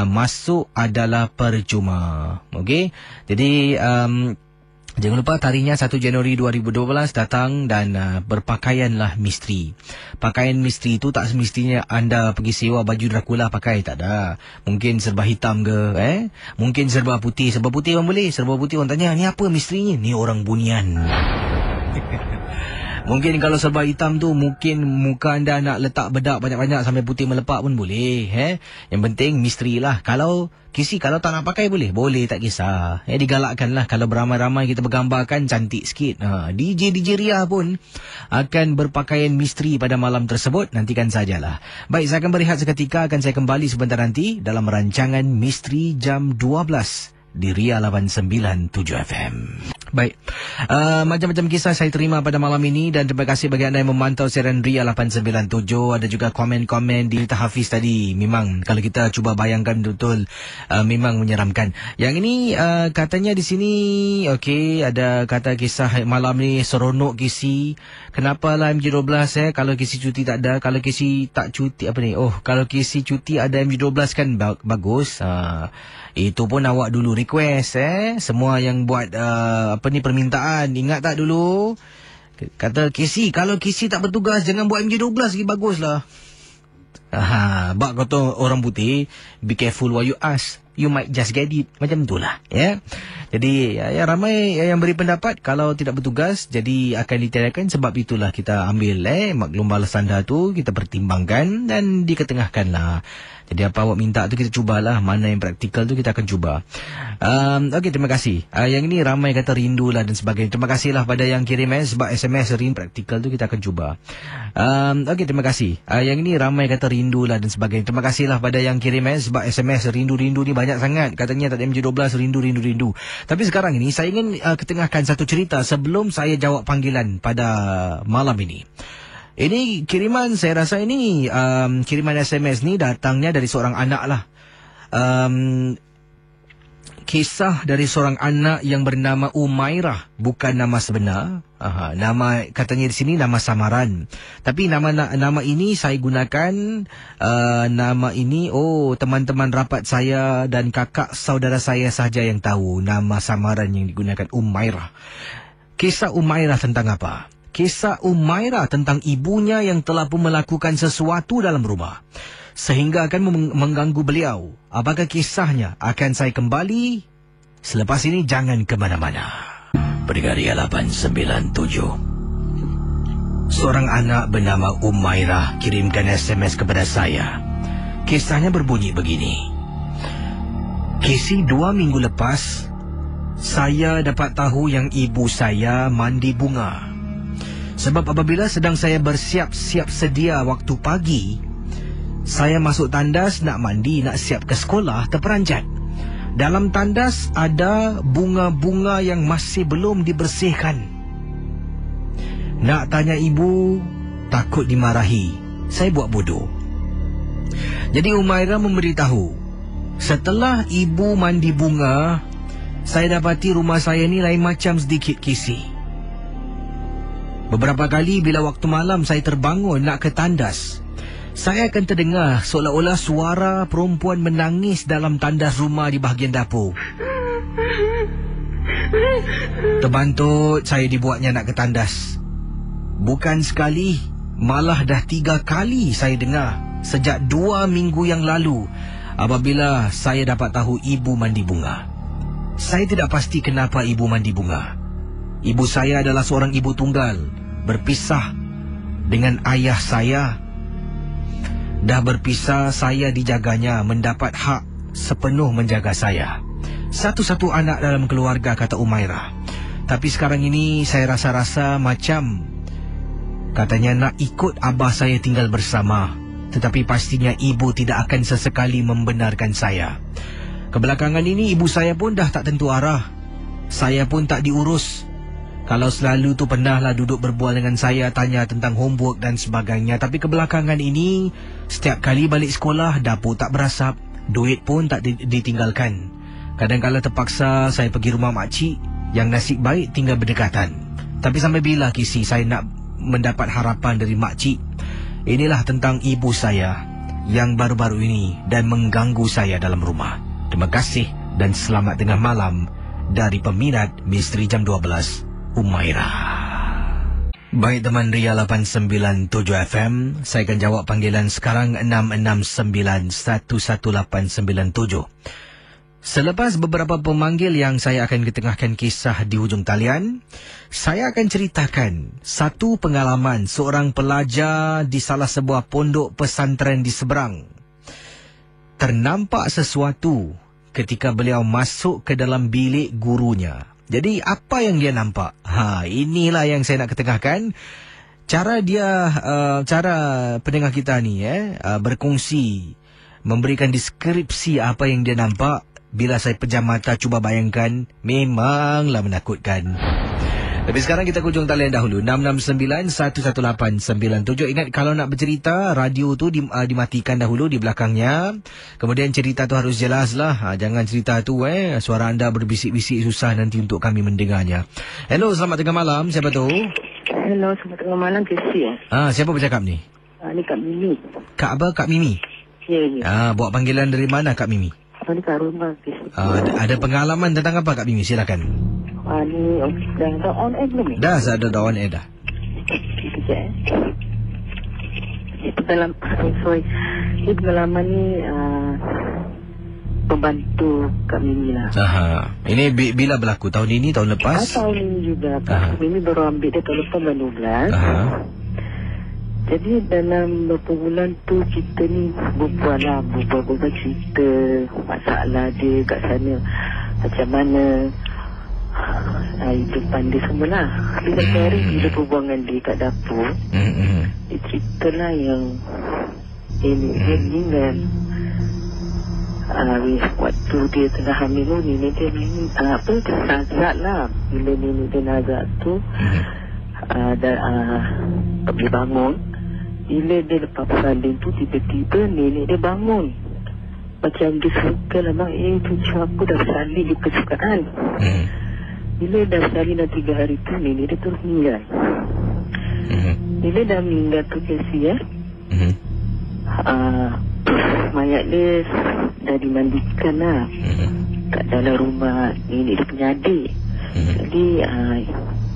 Masuk adalah percuma. Okey. Jadi jangan lupa tarikhnya 1 Januari 2012 datang dan berpakaianlah misteri. Pakaian misteri itu tak semestinya anda pergi sewa baju Dracula pakai, tak ada. Mungkin serba hitam ke, mungkin serba putih. Serba putih orang boleh, serba putih orang tanya, ni apa misterinya? Ni orang bunian. Mungkin kalau serba hitam tu, mungkin muka anda nak letak bedak banyak-banyak sampai putih melepak pun boleh. Yang penting misteri lah. Kalau tak nak pakai boleh, tak kisah. Digalakkan lah kalau beramai-ramai kita bergambarkan cantik sikit. DJ Ria pun akan berpakaian misteri pada malam tersebut. Nantikan sajalah. Baik, saya akan berehat seketika. Akan saya kembali sebentar nanti dalam rancangan Misteri Jam 12 di Ria 897 FM. Baik, macam-macam kisah saya terima pada malam ini dan terima kasih bagi anda yang memantau siaran Ria 897. Ada juga komen-komen di Rita Hafiz tadi. Memang kalau kita cuba bayangkan betul, memang menyeramkan. Yang ini katanya di sini, okey, ada kata kisah malam ni seronok Kisi. Kenapa lah MJ12 kalau Kisi cuti tak ada, kalau Kisi tak cuti kalau Kisi cuti ada MJ12 kan bagus. Itu pun awak dulu request semua yang buat permintaan, ingat tak dulu? Kata Kisi, kalau Kisi tak bertugas jangan buat MJ12 lagi, baguslah. Bak kata orang putih, be careful what you ask, you might just get it. Macam itulah, ya. Jadi ramai yang beri pendapat kalau tidak bertugas jadi akan ditiadakan. Sebab itulah kita ambil maklum balas tanda tu, kita pertimbangkan dan diketengahkanlah. Jadi apa awak minta tu kita cubalah, mana yang praktikal tu kita akan cuba. Okey, terima kasih. Yang ini ramai kata rindu lah dan sebagainya. Terima kasihlah pada yang kirim sebab SMS rindu praktikal tu kita akan cuba. Okey, terima kasih. Yang ini ramai kata rindu lah dan sebagainya. Terima kasihlah pada yang kirim sebab SMS rindu-rindu ni banyak sangat. Katanya tak ada MJ12 rindu-rindu-rindu. Tapi sekarang ini saya ingin ketengahkan satu cerita sebelum saya jawab panggilan pada malam ini. Ini kiriman, saya rasa ini kiriman SMS ni datangnya dari seorang anak lah. Kisah dari seorang anak yang bernama Umairah, bukan nama sebenar. Nama katanya di sini nama samaran. Tapi nama ini saya gunakan nama ini teman-teman rapat saya dan kakak saudara saya sahaja yang tahu nama samaran yang digunakan Umairah. Kisah Umairah tentang apa? Kisah Umairah tentang ibunya yang telah pun melakukan sesuatu dalam rumah sehingga akan mengganggu beliau. Apakah kisahnya? Akan saya kembali selepas ini. Jangan ke mana-mana. Pendengar 897. Seorang anak bernama Umairah kirimkan SMS kepada saya. Kisahnya berbunyi begini. Kisi 2 minggu lepas, saya dapat tahu yang ibu saya mandi bunga. Sebab apabila sedang saya bersiap-siap sedia waktu pagi, saya masuk tandas nak mandi, nak siap ke sekolah, terperanjat. Dalam tandas ada bunga-bunga yang masih belum dibersihkan. Nak tanya ibu, takut dimarahi. Saya buat bodoh. Jadi Umairah memberitahu, setelah ibu mandi bunga, saya dapati rumah saya ni lain macam sedikit kisi. Beberapa kali bila waktu malam saya terbangun nak ke tandas, saya akan terdengar seolah-olah suara perempuan menangis dalam tandas rumah di bahagian dapur. Terbantut saya dibuatnya nak ke tandas. Bukan sekali, malah dah 3 kali saya dengar sejak 2 minggu yang lalu apabila saya dapat tahu ibu mandi bunga. Saya tidak pasti kenapa ibu mandi bunga. Ibu saya adalah seorang ibu tunggal, berpisah dengan ayah saya. Dah berpisah, saya dijaganya, mendapat hak sepenuh menjaga saya. Satu-satu anak dalam keluarga, kata Umairah. Tapi sekarang ini saya rasa-rasa macam katanya nak ikut abah saya tinggal bersama. Tetapi pastinya ibu tidak akan sesekali membenarkan saya. Kebelakangan ini ibu saya pun dah tak tentu arah. Saya pun tak diurus. Kalau selalu tu pernahlah duduk berbual dengan saya, tanya tentang homework dan sebagainya. Tapi kebelakangan ini, setiap kali balik sekolah, dapur tak berasap, duit pun tak ditinggalkan. Kadang-kadang terpaksa saya pergi rumah makcik yang nasib baik tinggal berdekatan. Tapi sampai bila kisi saya nak mendapat harapan dari makcik? Inilah tentang ibu saya yang baru-baru ini dan mengganggu saya dalam rumah. Terima kasih dan selamat tengah malam dari peminat Misteri Jam 12, Umairah. Baik teman Ria 897 FM, saya akan jawab panggilan sekarang 669-11897. Selepas beberapa pemanggil yang saya akan ketengahkan kisah di hujung talian, saya akan ceritakan satu pengalaman seorang pelajar di salah sebuah pondok pesantren di seberang. Ternampak sesuatu ketika beliau masuk ke dalam bilik gurunya. Jadi apa yang dia nampak? Inilah yang saya nak ketengahkan. Cara pendengar kita ni berkongsi, memberikan deskripsi apa yang dia nampak. Bila saya pejam mata cuba bayangkan, memanglah menakutkan. Tapi sekarang kita ke hujung talian dahulu, 669-11897. Ingat kalau nak bercerita, radio tu dimatikan dahulu di belakangnya. Kemudian cerita tu harus jelas lah. Jangan cerita tu suara anda berbisik-bisik, susah nanti untuk kami mendengarnya. Hello, selamat tengah malam. Siapa tu? Hello, selamat tengah malam. Casey. Siapa bercakap ni? Ni Kak Mimi. Kak apa? Kak Mimi? Ya. Buat panggilan dari mana Kak Mimi? Ni kat rumah, Casey. Ada pengalaman tentang apa Kak Mimi? Silakan. Ni dah on air belum ni? Dah on air dah. Itu dalam, sorry. Ini pengalaman ni pembantu Kak Mimi lah. Ini bila berlaku? Tahun ini, tahun lepas? Tahun ini juga. Kak Mimi baru ambil dia tahun lepas bulan 12. Jadi dalam beberapa bulan tu kita ni berbual cerita masalah dia kat sana. Macam mana hidupan dia semualah. Dia satu hari bila berbual dengan dia kat dapur, dia ceritalah yang ini kan. Waktu dia tengah hamil ni dia nazak lah. Bila ni dia nazak tu tak boleh bangun. Bila dia lepas salin tu tiba-tiba nenek dia bangun. Macam dia suka lah bang, cucu aku dah salin di kesukaan. Bila dah salin dah 3 hari tu nenek dia terus meninggal. Bila dah meninggal tu Casey mayat dia dah dimandikan lah kat dalam rumah nenek dia punya adik. Jadi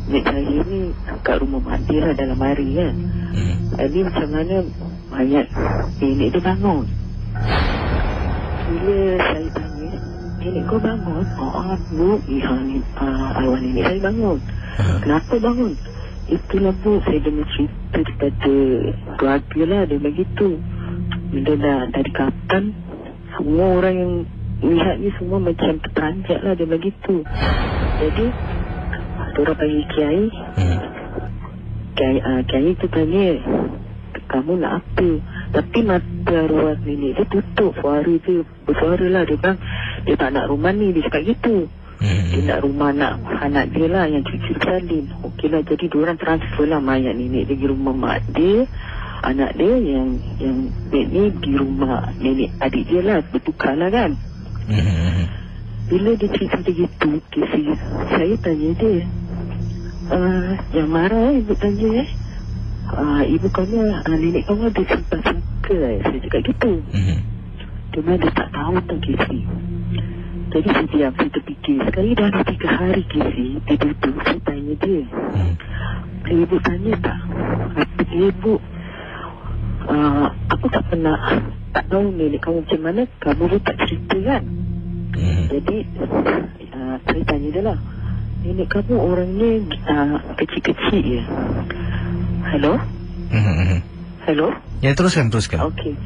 nek saya ni kat rumah mak dia lah dalam hari kan. Jadi macam mana mayat nenek dia bangun. Bila saya tanya, nenek kau bangun? Bu, awal nenek saya bangun. Kenapa bangun? Itulah bu, saya dengar cerita daripada keluarga lah, dia begitu. Bila dah dari kapan, semua orang yang lihat ni semua macam terperanjat lah, dia begitu. Jadi orang panggil Kiai. Kiai tu tanya, kamu nak apa? Tapi mata arwah nenek dia tutup. Suara dia bersuara lah. Dia bilang dia tak nak rumah ni. Dia cakap gitu. Dia nak rumah anak dia lah yang cucu salin. Okey lah, jadi diorang transfer lah mayat nenek dia di rumah mak dia. Anak dia yang nenek ni di rumah nenek adik dia lah. Bertukar lah kan. Bila dia cerita gitu, saya tanya dia, yang marah ibu tanya ibu kamu, nenek kamu ada simpan suka saya cakap gitu. Dia memang dia tak tahu tau Casey. Jadi saya diam, saya terfikir. Sekali dah 3 hari Casey, dia duduk, saya tanya dia, ibu tanya tak apa dia ibu, aku tak pernah tak tahu nenek kamu macam mana, kamu pun tak cerita kan. Jadi saya tanya dia lah, nenek kamu orangnya kecil-kecil je. Hello? Hello? Ya, teruskan. Okey.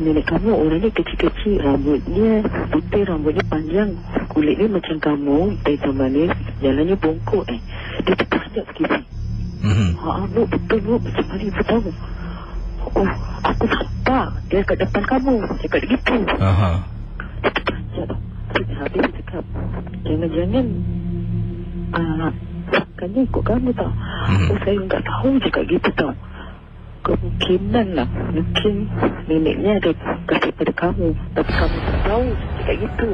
Nenek kamu orangnya kecil-kecil, rambutnya putih, rambutnya panjang, kulitnya macam kamu, hitam manis, jalannya bongkok dia terperanjat sikit. Bu, betul bu, macam mana ibu tahu? Oh, aku nampak dia kat depan kamu, cakap gitu. Dia terperanjat tau. Habis dia cakap, jangan-jangan kan ikut kamu tau. Saya tak tahu cakap gitu tau. Kemungkinan lah, mungkin neneknya ada kasih pada kamu, tapi kamu tak tahu cakap gitu.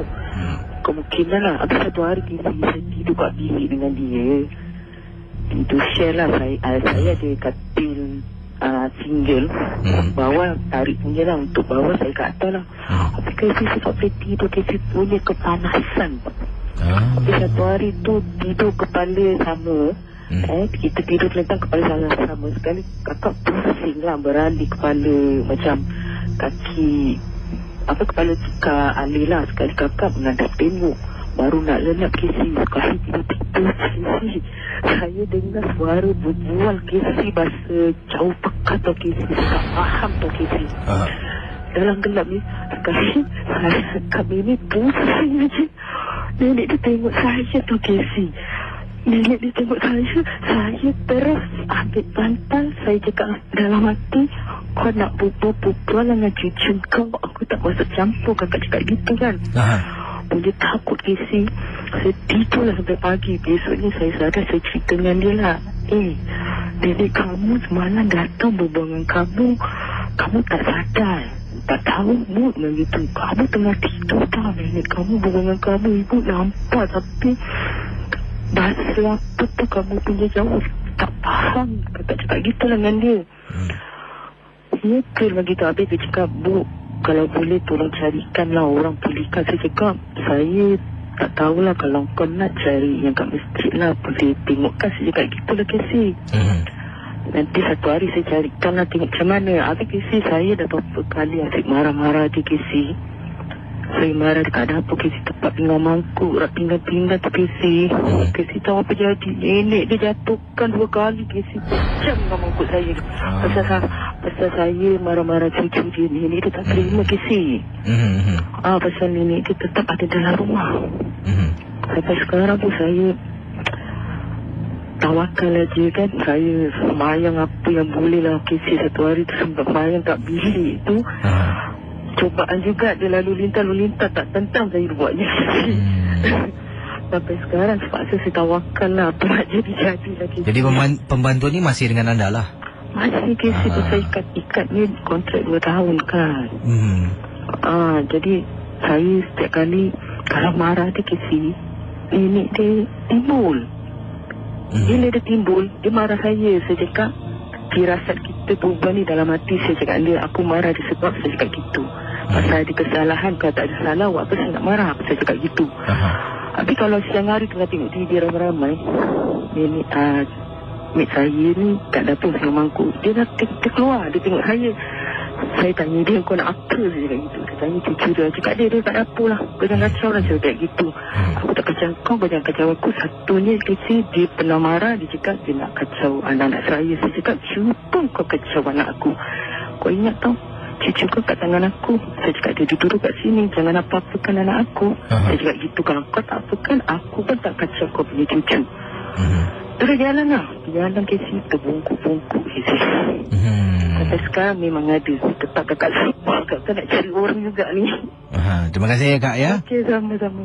Kemungkinan lah. Habis satu hari saya tidur kat bilik dengan dia, tidur share lah. Saya ada katil single, bawah tarik punya lah, untuk bawah saya kat atas lah. Tapi saya sebab saya tidur, saya punya kepanasan. Tapi satu hari tu tidur kepala sama. Kita tidur kelentang kepala sama. Sekali kakak pusing lah, beralih kepala macam kaki kepala tukar alih lah. Sekali kakak menghadap tembok, baru nak lelap Casey. Sekali tiba-tiba Casey, saya dengar suara berbual Casey, bahasa jauh pekat tau Casey. Saya tak faham tau Casey. Dalam gelap ni, sekali kami ni pusing je. Nenek dia tengok saya tu Casey. Nenek dia tengok saya terus ambil bantal. Saya cakap dalam hati, kau nak berbual dengan cucu kau, aku tak masuk campur. Kakak cakap gitu kan. Dia takut Casey. Saya tidur lah sampai pagi. Besoknya saya sadar, saya cerita dengan dia lah, nenek kamu semalam datang berbual dengan kamu, kamu tak sadar, tak tahu mood dengan gitu. Kamu tengah tidur tau, nenek kamu berbual dengan kamu, ibu nampak. Tapi bahasa apa tu kamu punya jauh, tak faham. Kakak cakap gitu lah dengan dia. Dia ke begitu. Habis dia cakap, bu, kalau boleh tolong carikan lah orang pulihkan. Saya cakap, saya tak tahulah, kalau kau nak cari yang kat masjid lah, boleh tengokkan. Saya cakap gitu lah Casey. Nanti satu hari saya carikanlah tengok macam mana. Habis Kesi saya dah berapa kali asyik marah-marah di Kesi. Saya marah dekat dapur Kesi tempat pinggan mangkuk, rak pinggan-pinggan tu Kesi. Kesi tahu apa jadi. Nenek dia jatuhkan 2 kali Kesi. Pecam dengan mangkuk saya. Pasal saya marah-marah cucu dia. Nenek dia tak terima Kesi. Pasal nenek dia tetap ada dalam rumah. Sampai sekarang pun saya tawakal aja kan. Saya semayang apa yang boleh lah Kesi. Satu hari tu semayang kat bilik tu. Cobaan juga dia lalu lintas tak tentang saya buatnya. Sampai sekarang terpaksa saya tawakal lah. Apa nak jadi lagi. Jadi pembantu ni masih dengan anda lah? Masih Kesi. Saya ikat ni kontrak 2 tahun kan. Jadi saya setiap kali kalau marah dia Kesi, ini dia timbul. Bila dia timbul, dia marah saya. Saya cakap firasat kita berubah ni dalam hati. Saya cakap dia, aku marah disebab saya cakap gitu. Pasal ada kesalahan, kalau tak ada salah, apa saya nak marah? Saya cakap gitu. Tapi kalau siang hari tengah tengok TV ramai-ramai, ni mate saya ni kat dapur sama mangkuk, dia dah keluar, dia tengok saya. Saya tanya dia, kau nak apa? Dia cakap gitu. Dia tanya cucu dia, cakap dia kat dapur lah. Kau jangan kacau lah, saya cakap gitu. Aku tak kacau kau jangan kacau aku. Satunya Kesi, dia pernah marah, dia cakap dia nak kacau anak-anak saya. Saya cakap, cuba kau kacau anak aku. Kau ingat tau, cucu kau kat tangan aku. Saya cakap dia duduk kat sini, jangan apa-apakan anak aku. Saya cakap gitu, kalau kau tak apakan, aku pun tak kacau kau punya cucu. Terus jalan lah. Jalan Kesi, terbungkuk-bungkuk Kesi. Sampai sekarang memang ada. Tetap kakak lupa. Kakak nak cari orang juga ni. Terima kasih ya Kak ya. Okey, sama-sama.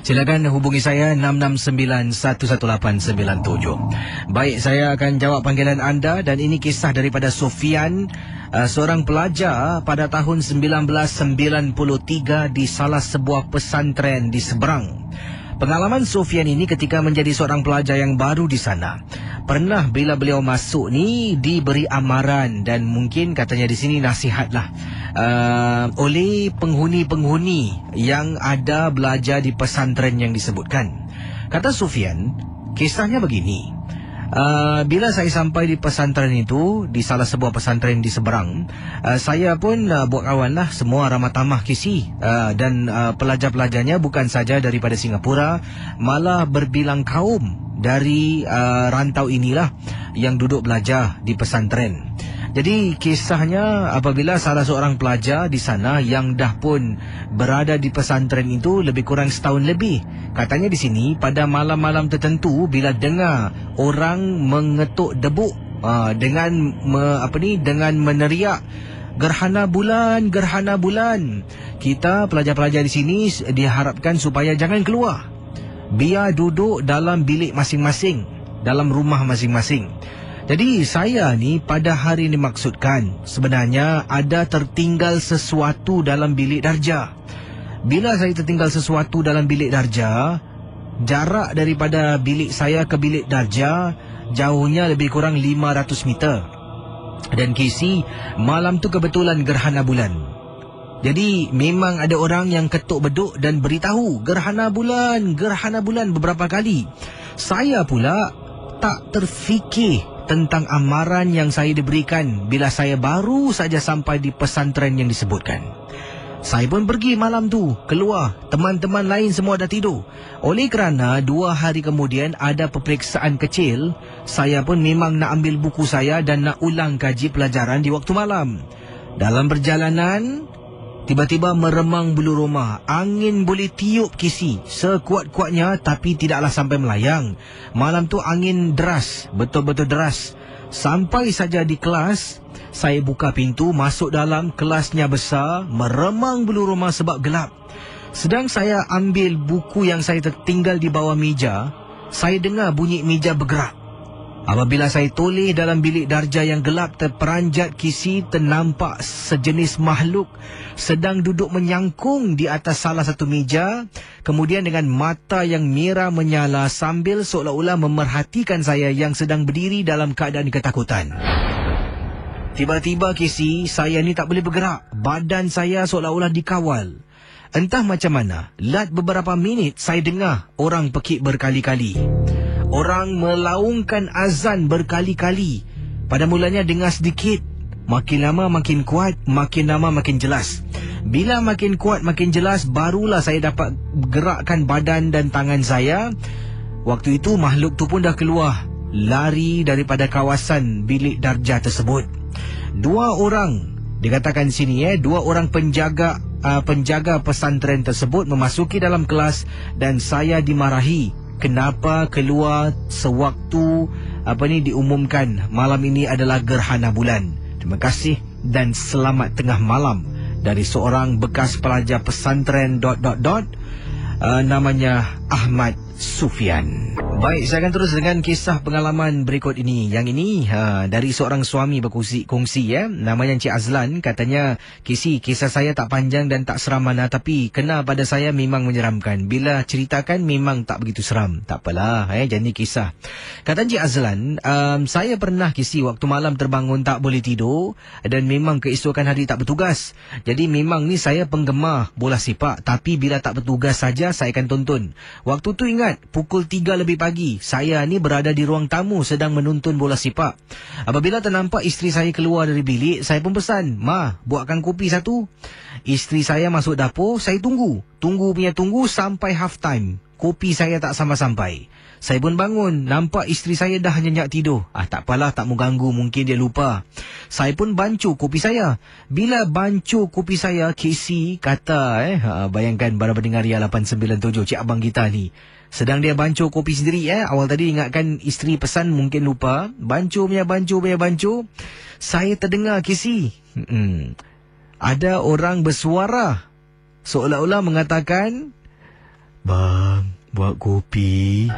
Silakan hubungi saya 669-11897. Baik, saya akan jawab panggilan anda. Dan ini kisah daripada Sofian, seorang pelajar pada tahun 1993 di salah sebuah pesantren di Seberang. Pengalaman Sofian ini ketika menjadi seorang pelajar yang baru di sana. Pernah bila beliau masuk ni diberi amaran dan mungkin katanya di sini nasihatlah oleh penghuni-penghuni yang ada belajar di pesantren yang disebutkan. Kata Sofian, kisahnya begini. Bila saya sampai di pesantren itu, di salah sebuah pesantren di Seberang, saya pun buat kawan lah, semua ramah tamah Kesi. Dan pelajar-pelajarnya bukan saja daripada Singapura, malah berbilang kaum dari rantau inilah yang duduk belajar di pesantren. Jadi kisahnya apabila salah seorang pelajar di sana yang dah pun berada di pesantren itu lebih kurang setahun lebih. Katanya di sini pada malam-malam tertentu bila dengar orang mengetuk debuk dengan meneriak gerhana bulan, gerhana bulan. Kita pelajar-pelajar di sini diharapkan supaya jangan keluar. Biar duduk dalam bilik masing-masing, dalam rumah masing-masing. Jadi saya ni pada hari ini maksudkan sebenarnya ada tertinggal sesuatu dalam bilik darjah. Bila saya tertinggal sesuatu dalam bilik darjah, jarak daripada bilik saya ke bilik darjah jauhnya lebih kurang 500 meter. Dan Kesi, malam tu kebetulan gerhana bulan. Jadi memang ada orang yang ketuk beduk dan beritahu gerhana bulan beberapa kali. Saya pula tak terfikir tentang amaran yang saya diberikan bila saya baru saja sampai di pesantren yang disebutkan. Saya pun pergi malam tu, keluar. Teman-teman lain semua dah tidur. Oleh kerana 2 hari kemudian ada peperiksaan kecil, saya pun memang nak ambil buku saya dan nak ulang kaji pelajaran di waktu malam. Dalam perjalanan, tiba-tiba meremang bulu roma. Angin boleh tiup Kesi sekuat-kuatnya tapi tidaklah sampai melayang. Malam tu angin deras, betul-betul deras. Sampai saja di kelas, saya buka pintu, masuk dalam. Kelasnya besar, meremang bulu roma sebab gelap. Sedang saya ambil buku yang saya tertinggal di bawah meja, saya dengar bunyi meja bergerak. Apabila saya toleh dalam bilik darjah yang gelap, terperanjat Kesi, ternampak sejenis makhluk sedang duduk menyangkung di atas salah satu meja. Kemudian dengan mata yang merah menyala sambil seolah-olah memerhatikan saya yang sedang berdiri dalam keadaan ketakutan. Tiba-tiba Kesi, saya ni tak boleh bergerak. Badan saya seolah-olah dikawal. Entah macam mana, lat beberapa minit saya dengar orang pekik berkali-kali. Orang melaungkan azan berkali-kali. Pada mulanya dengar sedikit, makin lama makin kuat, makin lama makin jelas. Bila makin kuat makin jelas, barulah saya dapat gerakkan badan dan tangan saya. Waktu itu makhluk tu pun dah keluar, lari daripada kawasan bilik darjah tersebut. 2 orang, dikatakan sini 2 orang penjaga pesantren tersebut memasuki dalam kelas dan saya dimarahi. Kenapa keluar sewaktu diumumkan malam ini adalah gerhana bulan. Terima kasih dan selamat tengah malam dari seorang bekas pelajar pesantren ... namanya Ahmad Sufian. Baik, saya akan terus dengan kisah pengalaman berikut ini. Yang ini dari seorang suami berkongsi namanya Encik Azlan. Katanya, kisah saya tak panjang dan tak seram mana, tapi kena pada saya memang menyeramkan. Bila ceritakan memang tak begitu seram. Tak apalah, jadi kisah. Kata Encik Azlan, saya pernah waktu malam terbangun tak boleh tidur dan memang keesokan hari tak bertugas. Jadi memang ni saya penggemar bola sepak, tapi bila tak bertugas saja saya akan tonton. Waktu tu ingat pukul 3 lebih pagi, saya ni berada di ruang tamu sedang menonton bola sepak. Apabila ternampak isteri saya keluar dari bilik, saya pun pesan, "Ma, buatkan kopi satu." Isteri saya masuk dapur, saya tunggu sampai half time. Kopi saya tak sampai-sampai. Saya pun bangun, nampak isteri saya dah nyenyak tidur. Tak apalah, tak mau ganggu, mungkin dia lupa. Saya pun bancuh kopi saya. Bila bancuh kopi saya, KC kata, bayangkan para pendengar Ria 897, cik abang kita ni. Sedang dia bancuh kopi sendiri, awal tadi ingatkan isteri pesan, mungkin lupa. Bancuh. Saya terdengar KC. Ada orang bersuara, seolah-olah mengatakan, "Bang, buat kopi."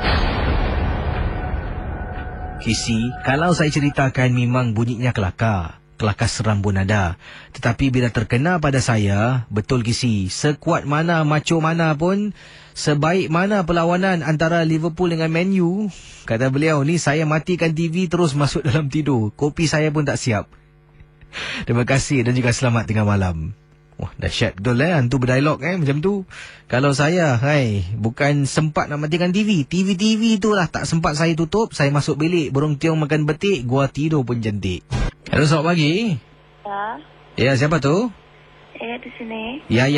Kisi, kalau saya ceritakan memang bunyinya kelakar seram pun ada. Tetapi bila terkena pada saya, betul Kisi, sekuat mana, macho mana pun, sebaik mana perlawanan antara Liverpool dengan Man U, kata beliau ni, saya matikan TV terus masuk dalam tidur. Kopi saya pun tak siap. Terima kasih dan juga selamat tengah malam. Wah, dahsyat betul hantu berdialog macam tu. Kalau saya, bukan sempat nak matikan TV tu lah tak sempat saya tutup. Saya masuk bilik, burung tiong makan betik, gua tidur pun cantik. Halo, selamat pagi. Ya, siapa tu? Di sini. Ya.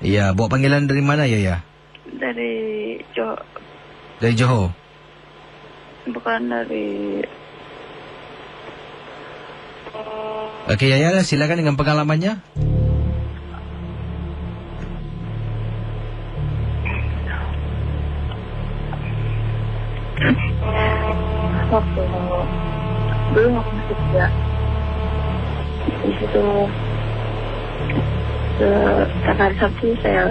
Ya, bawa panggilan dari mana ya? Dari Johor. Dari Johor? Bukan dari... Okey, Yaya, silakan dengan pengalamannya. Waktu belum aku masih kerja di situ, setiap hari Sabtu saya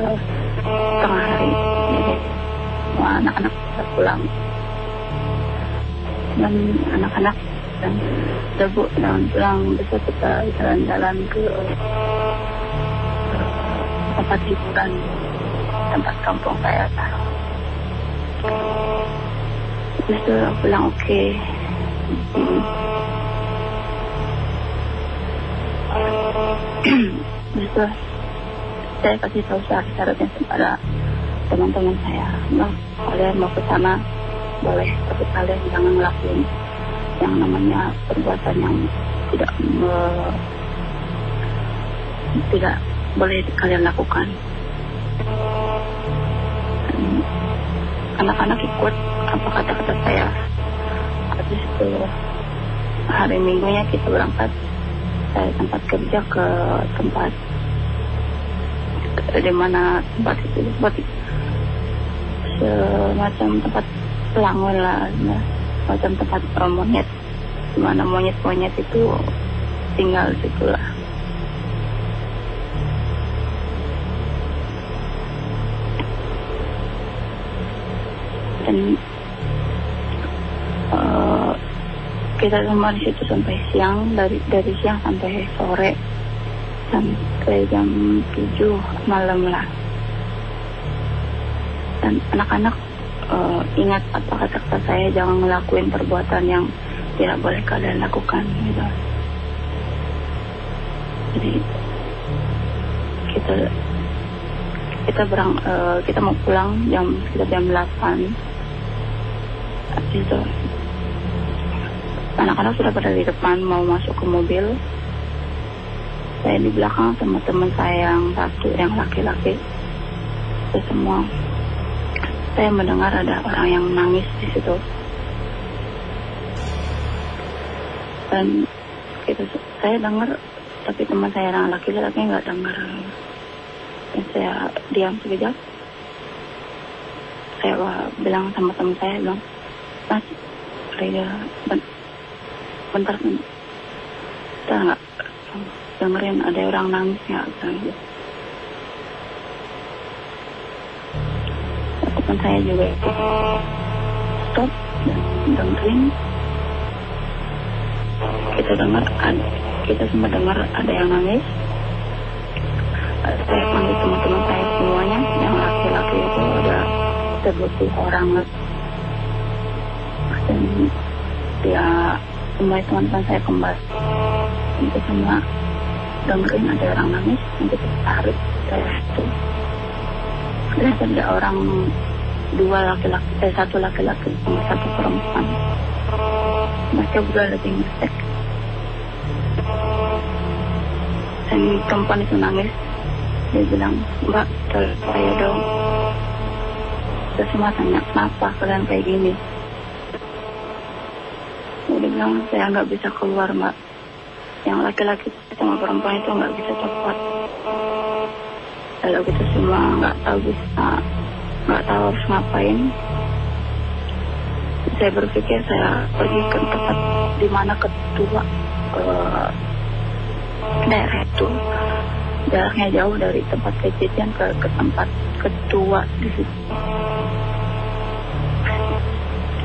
tengah hari semua anak-anak sudah pulang dan anak-anak dan debut dan pulang, bisa kita jalan-jalan ke tempat hiburan, tempat kampung saya. Bisa pulang okey. Bisa saya kasih tahu syarat-syaratnya kepada teman-teman saya. Kalian mau ke sana boleh, tapi kalian jangan ngelakuin yang namanya perbuatan yang tidak boleh kalian lakukan. Anak-anak ikut apa kata-kata saya. Habis itu hari Minggunya kita berangkat. Saya tempat kerja ke tempat di mana tempat itu buat semacam tempat pelangon lah, macam tempat monyet, di mana monyet-monyet itu tinggal di situ lah. Dan kita semua di situ sampai siang, dari siang sampai sore, sampai jam 7 malam lah. Dan anak-anak ingat apa kata-kata saya, jangan ngelakuin perbuatan yang tidak boleh kalian lakukan gitu. Jadi kita mau pulang sekitar jam 8. Habis itu Anak-anak sudah pada di depan mau masuk ke mobil. Saya di belakang sama teman saya yang satu, yang laki-laki. Itu semua. Saya mendengar ada orang yang nangis di situ. Dan saya dengar, tapi teman saya yang laki-laki nggak dengar. Dan saya diam sekejap. Saya bilang sama teman saya, bilang, Mas, bentar kita nggak dengerin ada orang nangis nggak? Teman saya juga stop dan dengerin. Kita semua dengar ada yang nangis. Saya panggil teman-teman saya semuanya, yang laki-laki itu ada 20 orang. Dan dia semua teman-teman saya kembali. Itu semua dengerin ada orang nangis, nanti kita tarik saya itu. Dan ada orang satu laki-laki sama satu perempuan. Mereka juga lebih ngesek. Dan perempuan itu nangis. Dia bilang, Mbak, tolong saya dong. Kita semua tanya, kenapa kalian kayak gini? Dia bilang, saya nggak bisa keluar, Mbak. Yang laki-laki sama perempuan itu nggak bisa cepat. Kalau kita semua nggak tahu harus ngapain. Saya berpikir saya pergi ke tempat di mana ketua daerah itu. Jaraknya jauh dari tempat kejadian ke tempat ketua di situ.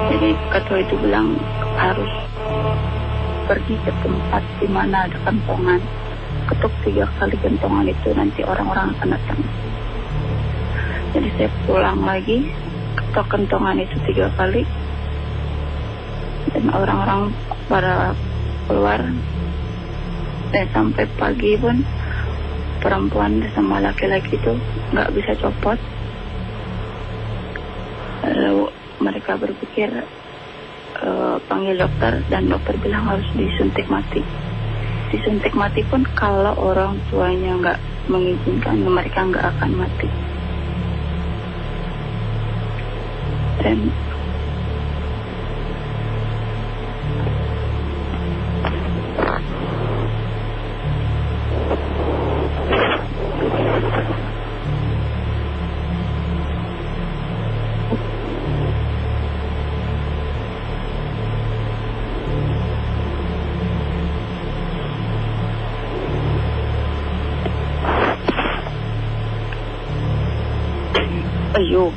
Jadi ketua itu bilang harus pergi ke tempat di mana ada kentongan. Ketuk 3 kali kentongan itu, nanti orang-orang akan datang. Jadi saya pulang lagi, ketuk kentongan itu 3 kali. Dan orang-orang pada keluar. Dan sampai pagi pun perempuan sama laki-laki itu nggak bisa copot. Lalu mereka berpikir panggil dokter, dan dokter bilang harus disuntik mati. Disuntik mati pun kalau orang tuanya nggak mengizinkan, mereka nggak akan mati. Dan ayo.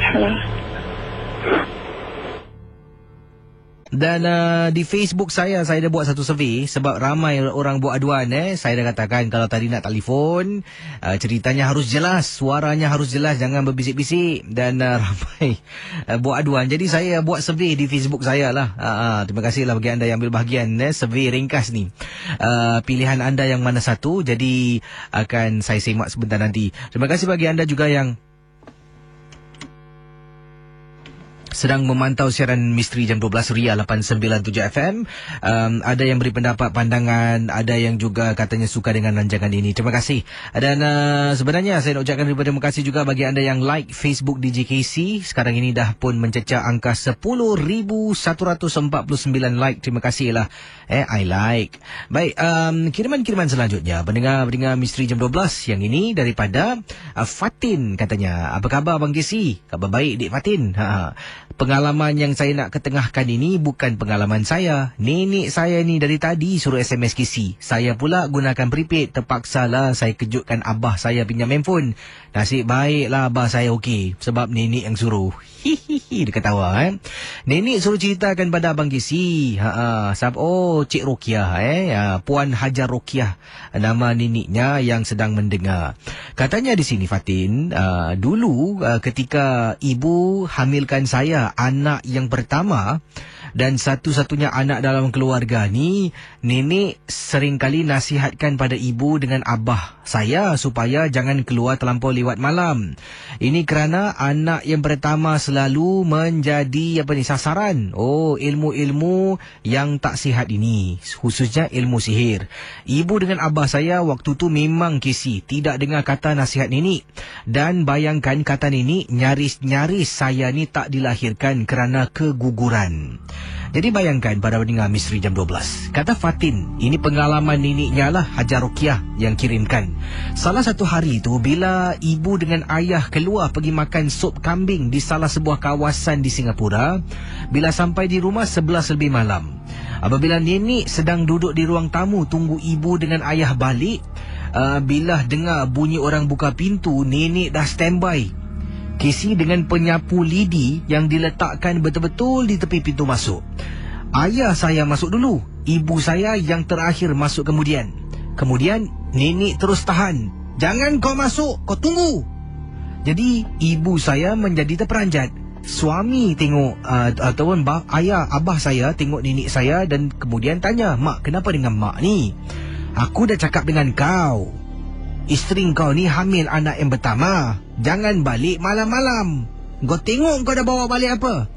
Halo. Dan di Facebook saya dah buat satu survey sebab ramai orang buat aduan. Saya dah katakan kalau tadi nak telefon, ceritanya harus jelas, suaranya harus jelas, jangan berbisik-bisik. Dan ramai buat aduan. Jadi saya buat survey di Facebook saya lah. Terima kasihlah bagi anda yang ambil bahagian. Survey ringkas ni. Pilihan anda yang mana satu, jadi akan saya semak sebentar nanti. Terima kasih bagi anda juga yang sedang memantau siaran Misteri Jam 12 Ria 897 FM. Ada yang beri pendapat, pandangan, ada yang juga katanya suka dengan rancangan ini. Terima kasih. Dan sebenarnya saya nak ucapkan terima kasih juga bagi anda yang like Facebook DJKC. Sekarang ini dah pun mencecah angka 10,149 like. Terima kasih lah. I like. Baik, kiriman-kiriman selanjutnya. Pendengar Misteri Jam 12 yang ini daripada Fatin katanya. Apa khabar Abang KC? Khabar baik Dik Fatin. Pengalaman yang saya nak ketengahkan ini bukan pengalaman saya. Nenek saya ni dari tadi suruh SMS KC. Saya pula gunakan prepaid. Terpaksalah saya kejutkan abah saya pinjam handphone. Nasib baiklah abah saya okey. Sebab nenek yang suruh. Hihihi, dia ketawa. Nenek suruh ceritakan pada Abang KC. Cik Rokiah. Puan Hajar Rokiah. Nama neneknya yang sedang mendengar. Katanya di sini Fatin. Dulu ketika ibu hamilkan saya, anak yang pertama, Dan satu-satunya anak dalam keluarga ni, nenek seringkali nasihatkan pada ibu dengan abah saya supaya jangan keluar terlampau lewat malam. Ini kerana anak yang pertama selalu menjadi sasaran ilmu-ilmu yang tak sihat ini, khususnya ilmu sihir. Ibu dengan abah saya waktu tu memang kisi, tidak dengar kata nasihat nenek. Dan bayangkan kata nenek, nyaris-nyaris saya ni tak dilahirkan kerana keguguran. Jadi bayangkan para pendengar Misteri Jam 12. Kata Fatin, ini pengalaman neneknya lah, Hajar Rukiah yang kirimkan. Salah satu hari tu bila ibu dengan ayah keluar pergi makan sup kambing di salah sebuah kawasan di Singapura, bila sampai di rumah 11 lebih malam. Apabila nenek sedang duduk di ruang tamu tunggu ibu dengan ayah balik, bila dengar bunyi orang buka pintu, nenek dah standby. Kisi dengan penyapu lidi yang diletakkan betul-betul di tepi pintu masuk. Ayah saya masuk dulu, ibu saya yang terakhir masuk kemudian. Kemudian nenek terus tahan. Jangan kau masuk, kau tunggu. Jadi ibu saya menjadi terperanjat. Suami tengok ataupun abah saya tengok nenek saya dan kemudian tanya, "Mak, kenapa dengan mak ni? Aku dah cakap dengan kau, isteri kau ni hamil anak yang pertama. Jangan balik malam-malam. Kau tengok kau dah bawa balik apa?"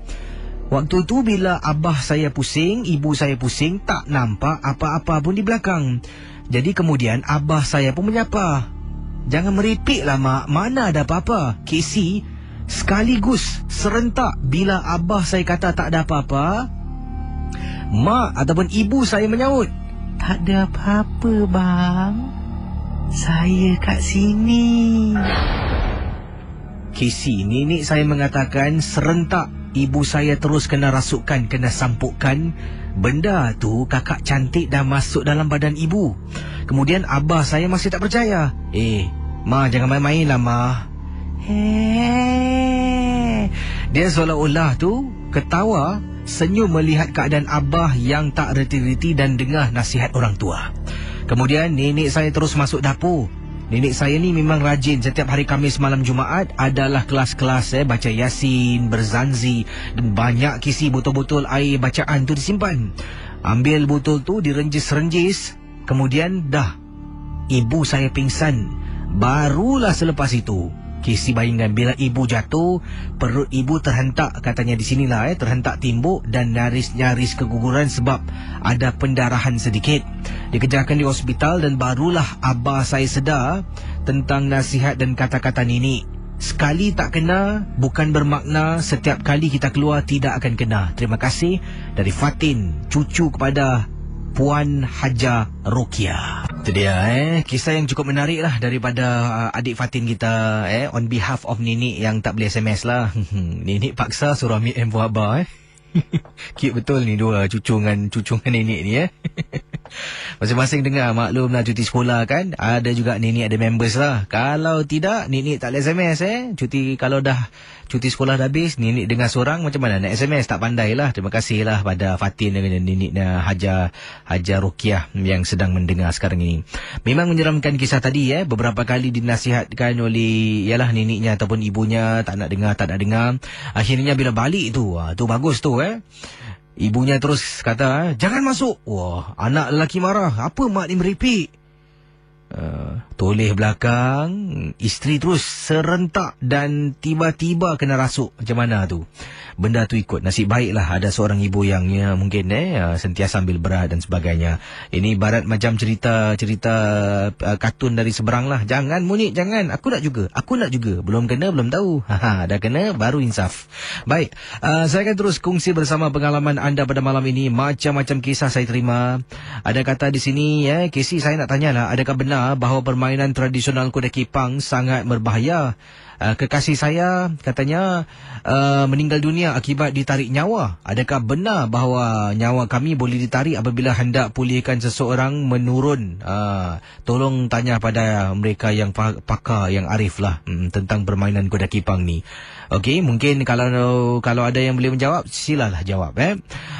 Waktu tu bila abah saya pusing, ibu saya pusing, tak nampak apa-apa pun di belakang. Jadi kemudian abah saya pun menyapa, "Jangan meripiklah mak, mana ada apa-apa." Kisi sekaligus serentak bila abah saya kata tak ada apa-apa, mak ataupun ibu saya menyaut, "Tak ada apa-apa bang, saya kat sini." Kisi nenek saya mengatakan serentak ibu saya terus kena rasukan, kena sampukkan. Benda tu kakak cantik dah masuk dalam badan ibu. Kemudian abah saya masih tak percaya. Ma, jangan main-main lah ma. Dia seolah-olah tu ketawa, senyum melihat keadaan abah yang tak reti-reti dan dengar nasihat orang tua. Kemudian nenek saya terus masuk dapur. Nenek saya ni memang rajin. Setiap hari Khamis malam Jumaat adalah kelas-kelas baca Yasin, berzanzi, dan banyak kisi botol-botol air bacaan tu disimpan. Ambil botol tu direnjis-renjis. Kemudian dah ibu saya pingsan. Barulah selepas itu kisi bayangkan bila ibu jatuh, perut ibu terhentak, katanya di sinilah terhentak timbuk dan nyaris-nyaris keguguran sebab ada pendarahan sedikit. Dikejarkan di hospital dan barulah abah saya sedar tentang nasihat dan kata-kata nenek. Sekali tak kena bukan bermakna setiap kali kita keluar tidak akan kena. Terima kasih dari Fatin, cucu kepada Puan Hajar Rukiah. Itu dia kisah yang cukup menarik lah daripada adik Fatin kita on behalf of nenek yang tak boleh SMS lah. Nenek paksa suruh ambil handphone abah Cute betul ni dua cucungan nenek ni Masing-masing dengar, maklum lah cuti sekolah kan. Ada juga nenek ada members lah. Kalau tidak nenek tak boleh SMS cuti. Kalau dah cuti sekolah dah habis, nenek dengar seorang macam mana nak SMS, tak pandai lah. Terima kasih lah pada Fatin dan neneknya Hajar Rukiah yang sedang mendengar sekarang ini. Memang menyeramkan kisah tadi beberapa kali dinasihatkan oleh neneknya ataupun ibunya, tak nak dengar. Akhirnya bila balik tu bagus tu ibunya terus kata, "Jangan masuk." Wah, anak lelaki marah. "Apa mak ni meripik?" Toleh belakang, isteri terus serentak dan tiba-tiba kena rasuk. Macam mana tu? Benda tu ikut. Nasib baiklah ada seorang ibu yang mungkin sentiasa ambil berat dan sebagainya. Ini ibarat macam cerita kartun dari seberang lah. "Jangan monyet, jangan. Aku nak juga. Belum kena, belum tahu. Dah kena, baru insaf." Baik, saya akan terus kongsi bersama pengalaman anda pada malam ini. Macam-macam kisah saya terima. Ada kata di sini, Casey, saya nak tanyalah, adakah benar bahawa permainan tradisional kuda kepang sangat berbahaya? Kekasih saya katanya meninggal dunia akibat ditarik nyawa. Adakah benar bahawa nyawa kami boleh ditarik apabila hendak pulihkan seseorang menurun? Tolong tanya pada mereka yang pakar, yang arif lah tentang permainan kuda kepang ni. Okey, mungkin kalau ada yang boleh menjawab, silalah jawab.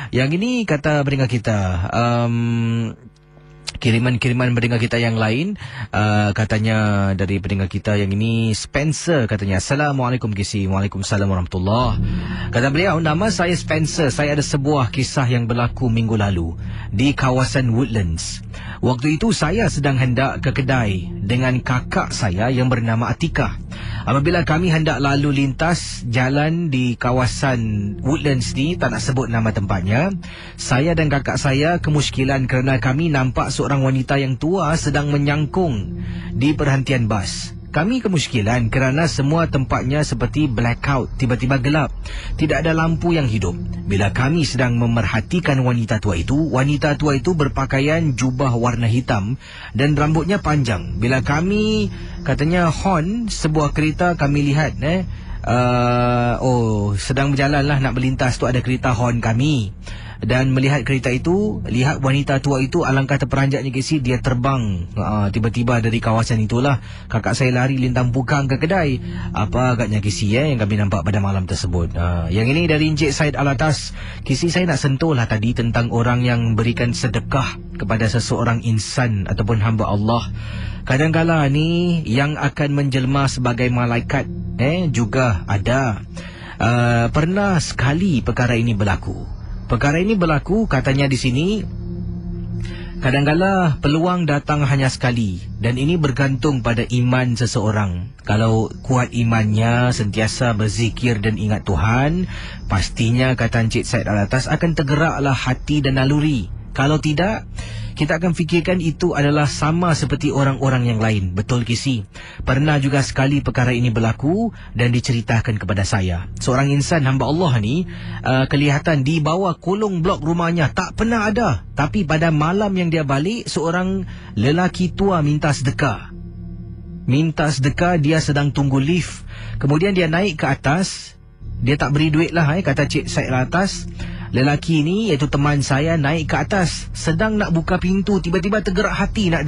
Yang ini kata pendengar kita, kiriman-kiriman pendengar kita yang lain. Katanya dari pendengar kita yang ini, Spencer katanya, Assalamualaikum KC. Waalaikumsalam warahmatullahi. Kata beliau, nama saya Spencer. Saya ada sebuah kisah yang berlaku minggu lalu di kawasan Woodlands. Waktu itu saya sedang hendak ke kedai dengan kakak saya yang bernama Atika. Apabila kami hendak lalu lintas jalan di kawasan Woodlands ni, tak nak sebut nama tempatnya, saya dan kakak saya kemusykilan kerana kami nampak seorang wanita yang tua sedang menyangkung di perhentian bas. Kami kemusykilan kerana semua tempatnya seperti blackout, tiba-tiba gelap. Tidak ada lampu yang hidup. Bila kami sedang memerhatikan wanita tua itu berpakaian jubah warna hitam dan rambutnya panjang. Bila kami katanya horn sebuah kereta, kami lihat sedang berjalanlah nak berlintas tu, ada kereta horn kami. Dan melihat kereta itu, lihat wanita tua itu, alangkah terperanjatnya KC, dia terbang tiba-tiba dari kawasan itulah. Kakak saya lari lintang pukang ke kedai. Apa agaknya KC yang kami nampak pada malam tersebut. Yang ini dari Encik Said Alatas. KC, saya nak sentuh lah tadi tentang orang yang berikan sedekah kepada seseorang insan ataupun hamba Allah. Kadang-kala ni yang akan menjelma sebagai malaikat juga ada. Pernah sekali perkara ini berlaku. Perkara ini berlaku katanya di sini, kadang-kala peluang datang hanya sekali dan ini bergantung pada iman seseorang. Kalau kuat imannya, sentiasa berzikir dan ingat Tuhan, pastinya kata Encik Said Alatas akan tergeraklah hati dan naluri. Kalau tidak, kita akan fikirkan itu adalah sama seperti orang-orang yang lain. Betul KC. Pernah juga sekali perkara ini berlaku dan diceritakan kepada saya. Seorang insan hamba Allah ni kelihatan di bawah kolong blok rumahnya, tak pernah ada. Tapi pada malam yang dia balik, seorang lelaki tua minta sedekah. Dia sedang tunggu lift. Kemudian dia naik ke atas. Dia tak beri duit lah kata Cik Said atas. Lelaki ni, iaitu teman saya, naik ke atas. Sedang nak buka pintu, tiba-tiba tergerak hati nak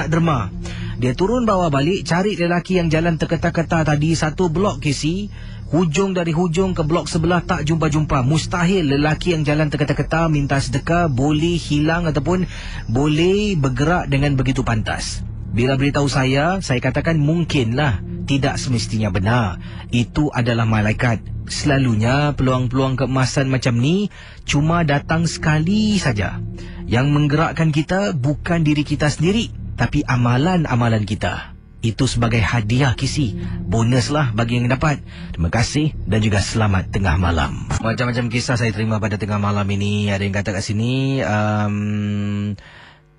derma. Dia turun bawah balik, cari lelaki yang jalan terketa-keta tadi, satu blok KC. Hujung dari hujung ke blok sebelah tak jumpa-jumpa. Mustahil lelaki yang jalan terketa-keta minta sedekah boleh hilang ataupun boleh bergerak dengan begitu pantas. Bila beritahu saya katakan mungkinlah, tidak semestinya benar. Itu adalah malaikat. Selalunya peluang-peluang keemasan macam ni cuma datang sekali saja. Yang menggerakkan kita bukan diri kita sendiri, tapi amalan-amalan kita. Itu sebagai hadiah KC. Bonus lah bagi yang dapat. Terima kasih dan juga selamat tengah malam. Macam-macam kisah saya terima pada tengah malam ini. Ada yang kata kat sini,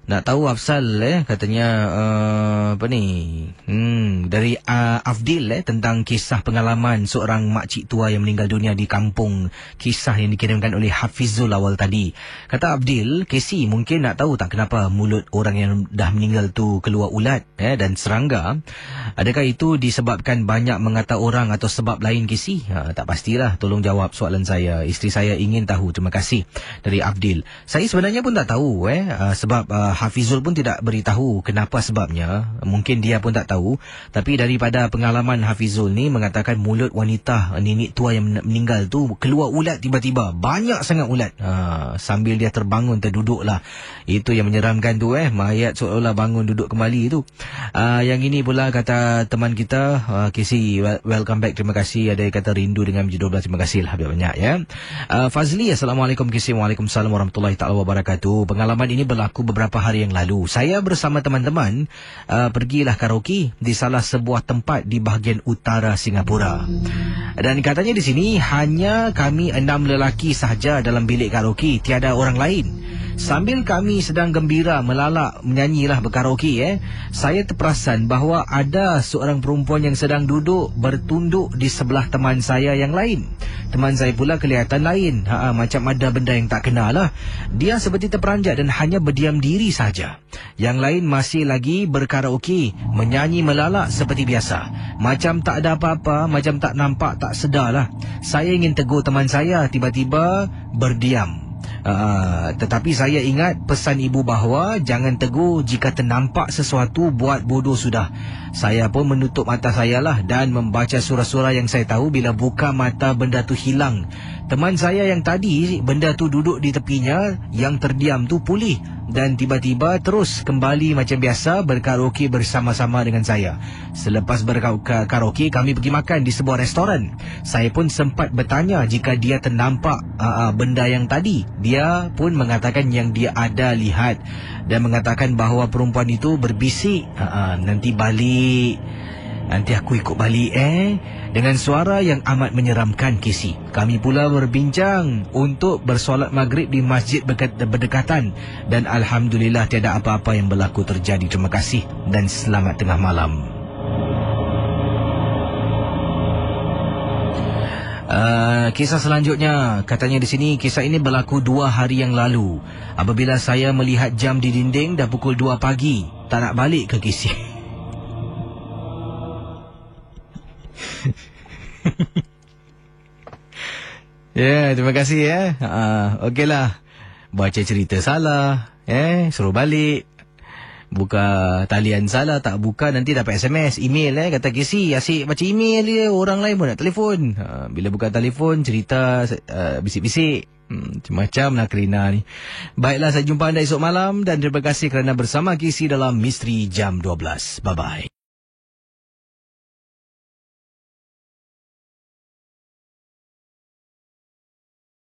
nak tahu Afsal katanya dari Afdil tentang kisah pengalaman seorang makcik tua yang meninggal dunia di kampung. Kisah yang dikirimkan oleh Hafizul awal tadi. Kata Abdil, KC mungkin nak tahu tak kenapa mulut orang yang dah meninggal tu keluar ulat dan serangga. Adakah itu disebabkan banyak mengata orang atau sebab lain KC? Tak pastilah, tolong jawab soalan saya. Isteri saya ingin tahu. Terima kasih dari Abdil. Saya sebenarnya pun tak tahu sebab Hafizul pun tidak beritahu kenapa sebabnya. Mungkin dia pun tak tahu. Tapi daripada pengalaman Hafizul ni mengatakan mulut wanita nenek tua yang meninggal tu keluar ulat tiba-tiba. Banyak sangat ulat. Sambil dia terbangun, terduduklah. Itu yang menyeramkan tu mayat seolah-olah bangun duduk kembali tu. Yang ini pula kata teman kita, KC, welcome back. Terima kasih. Ada yang kata rindu dengan MJ12. Terima kasih lah banyak ya. Fazli, Assalamualaikum KC. Waalaikumsalam warahmatullahi ta'ala wabarakatuh. Pengalaman ini berlaku beberapa hari yang lalu. Saya bersama teman-teman pergilah karaoke di salah sebuah tempat di bahagian utara Singapura. Dan katanya di sini hanya kami 6 lelaki sahaja dalam bilik karaoke, tiada orang lain. Sambil kami sedang gembira melalak menyanyilah berkaraoke, saya terperasan bahawa ada seorang perempuan yang sedang duduk bertunduk di sebelah teman saya yang lain. Teman saya pula kelihatan lain, macam ada benda yang tak kenal lah. Dia seperti terperanjat dan hanya berdiam diri saja. Yang lain masih lagi berkaraoke, menyanyi melalak seperti biasa. Macam tak ada apa-apa, macam tak nampak, tak sedar lah. Saya ingin tegur teman saya, tiba-tiba berdiam. Tetapi saya ingat pesan ibu bahawa jangan tegur jika ternampak sesuatu, buat bodoh sudah. Saya pun menutup mata saya lah dan membaca surah-surah yang saya tahu. Bila buka mata, benda tu hilang. Teman saya yang tadi benda tu duduk di tepinya, yang terdiam tu pulih. dan tiba-tiba terus kembali macam biasa berkaraoke bersama-sama dengan saya. Selepas berkaraoke, kami pergi makan di sebuah restoran. Saya pun sempat bertanya jika dia ternampak benda yang tadi. Dia pun mengatakan yang dia ada lihat dan mengatakan bahawa perempuan itu berbisik, nanti aku ikut balik dengan suara yang amat menyeramkan, Casey. Kami pula berbincang untuk bersolat maghrib di masjid berdekatan dan alhamdulillah tiada apa-apa yang berlaku terjadi. Terima kasih dan selamat tengah malam. Kisah selanjutnya, katanya di sini, kisah ini berlaku 2 hari yang lalu. Apabila saya melihat jam di dinding dah pukul 2 pagi, tak nak balik ke Casey. Ya, terima kasih okeylah. Baca cerita salah, suruh balik. Buka talian salah, tak buka, nanti dapat SMS, email kata Casey, asyik baca email dia, orang lain pun nak telefon. Bila buka telefon, cerita bisik-bisik. Macam nak Rina ni. Baiklah, saya jumpa anda esok malam dan terima kasih kerana bersama Casey dalam Misteri Jam 12. Bye-bye.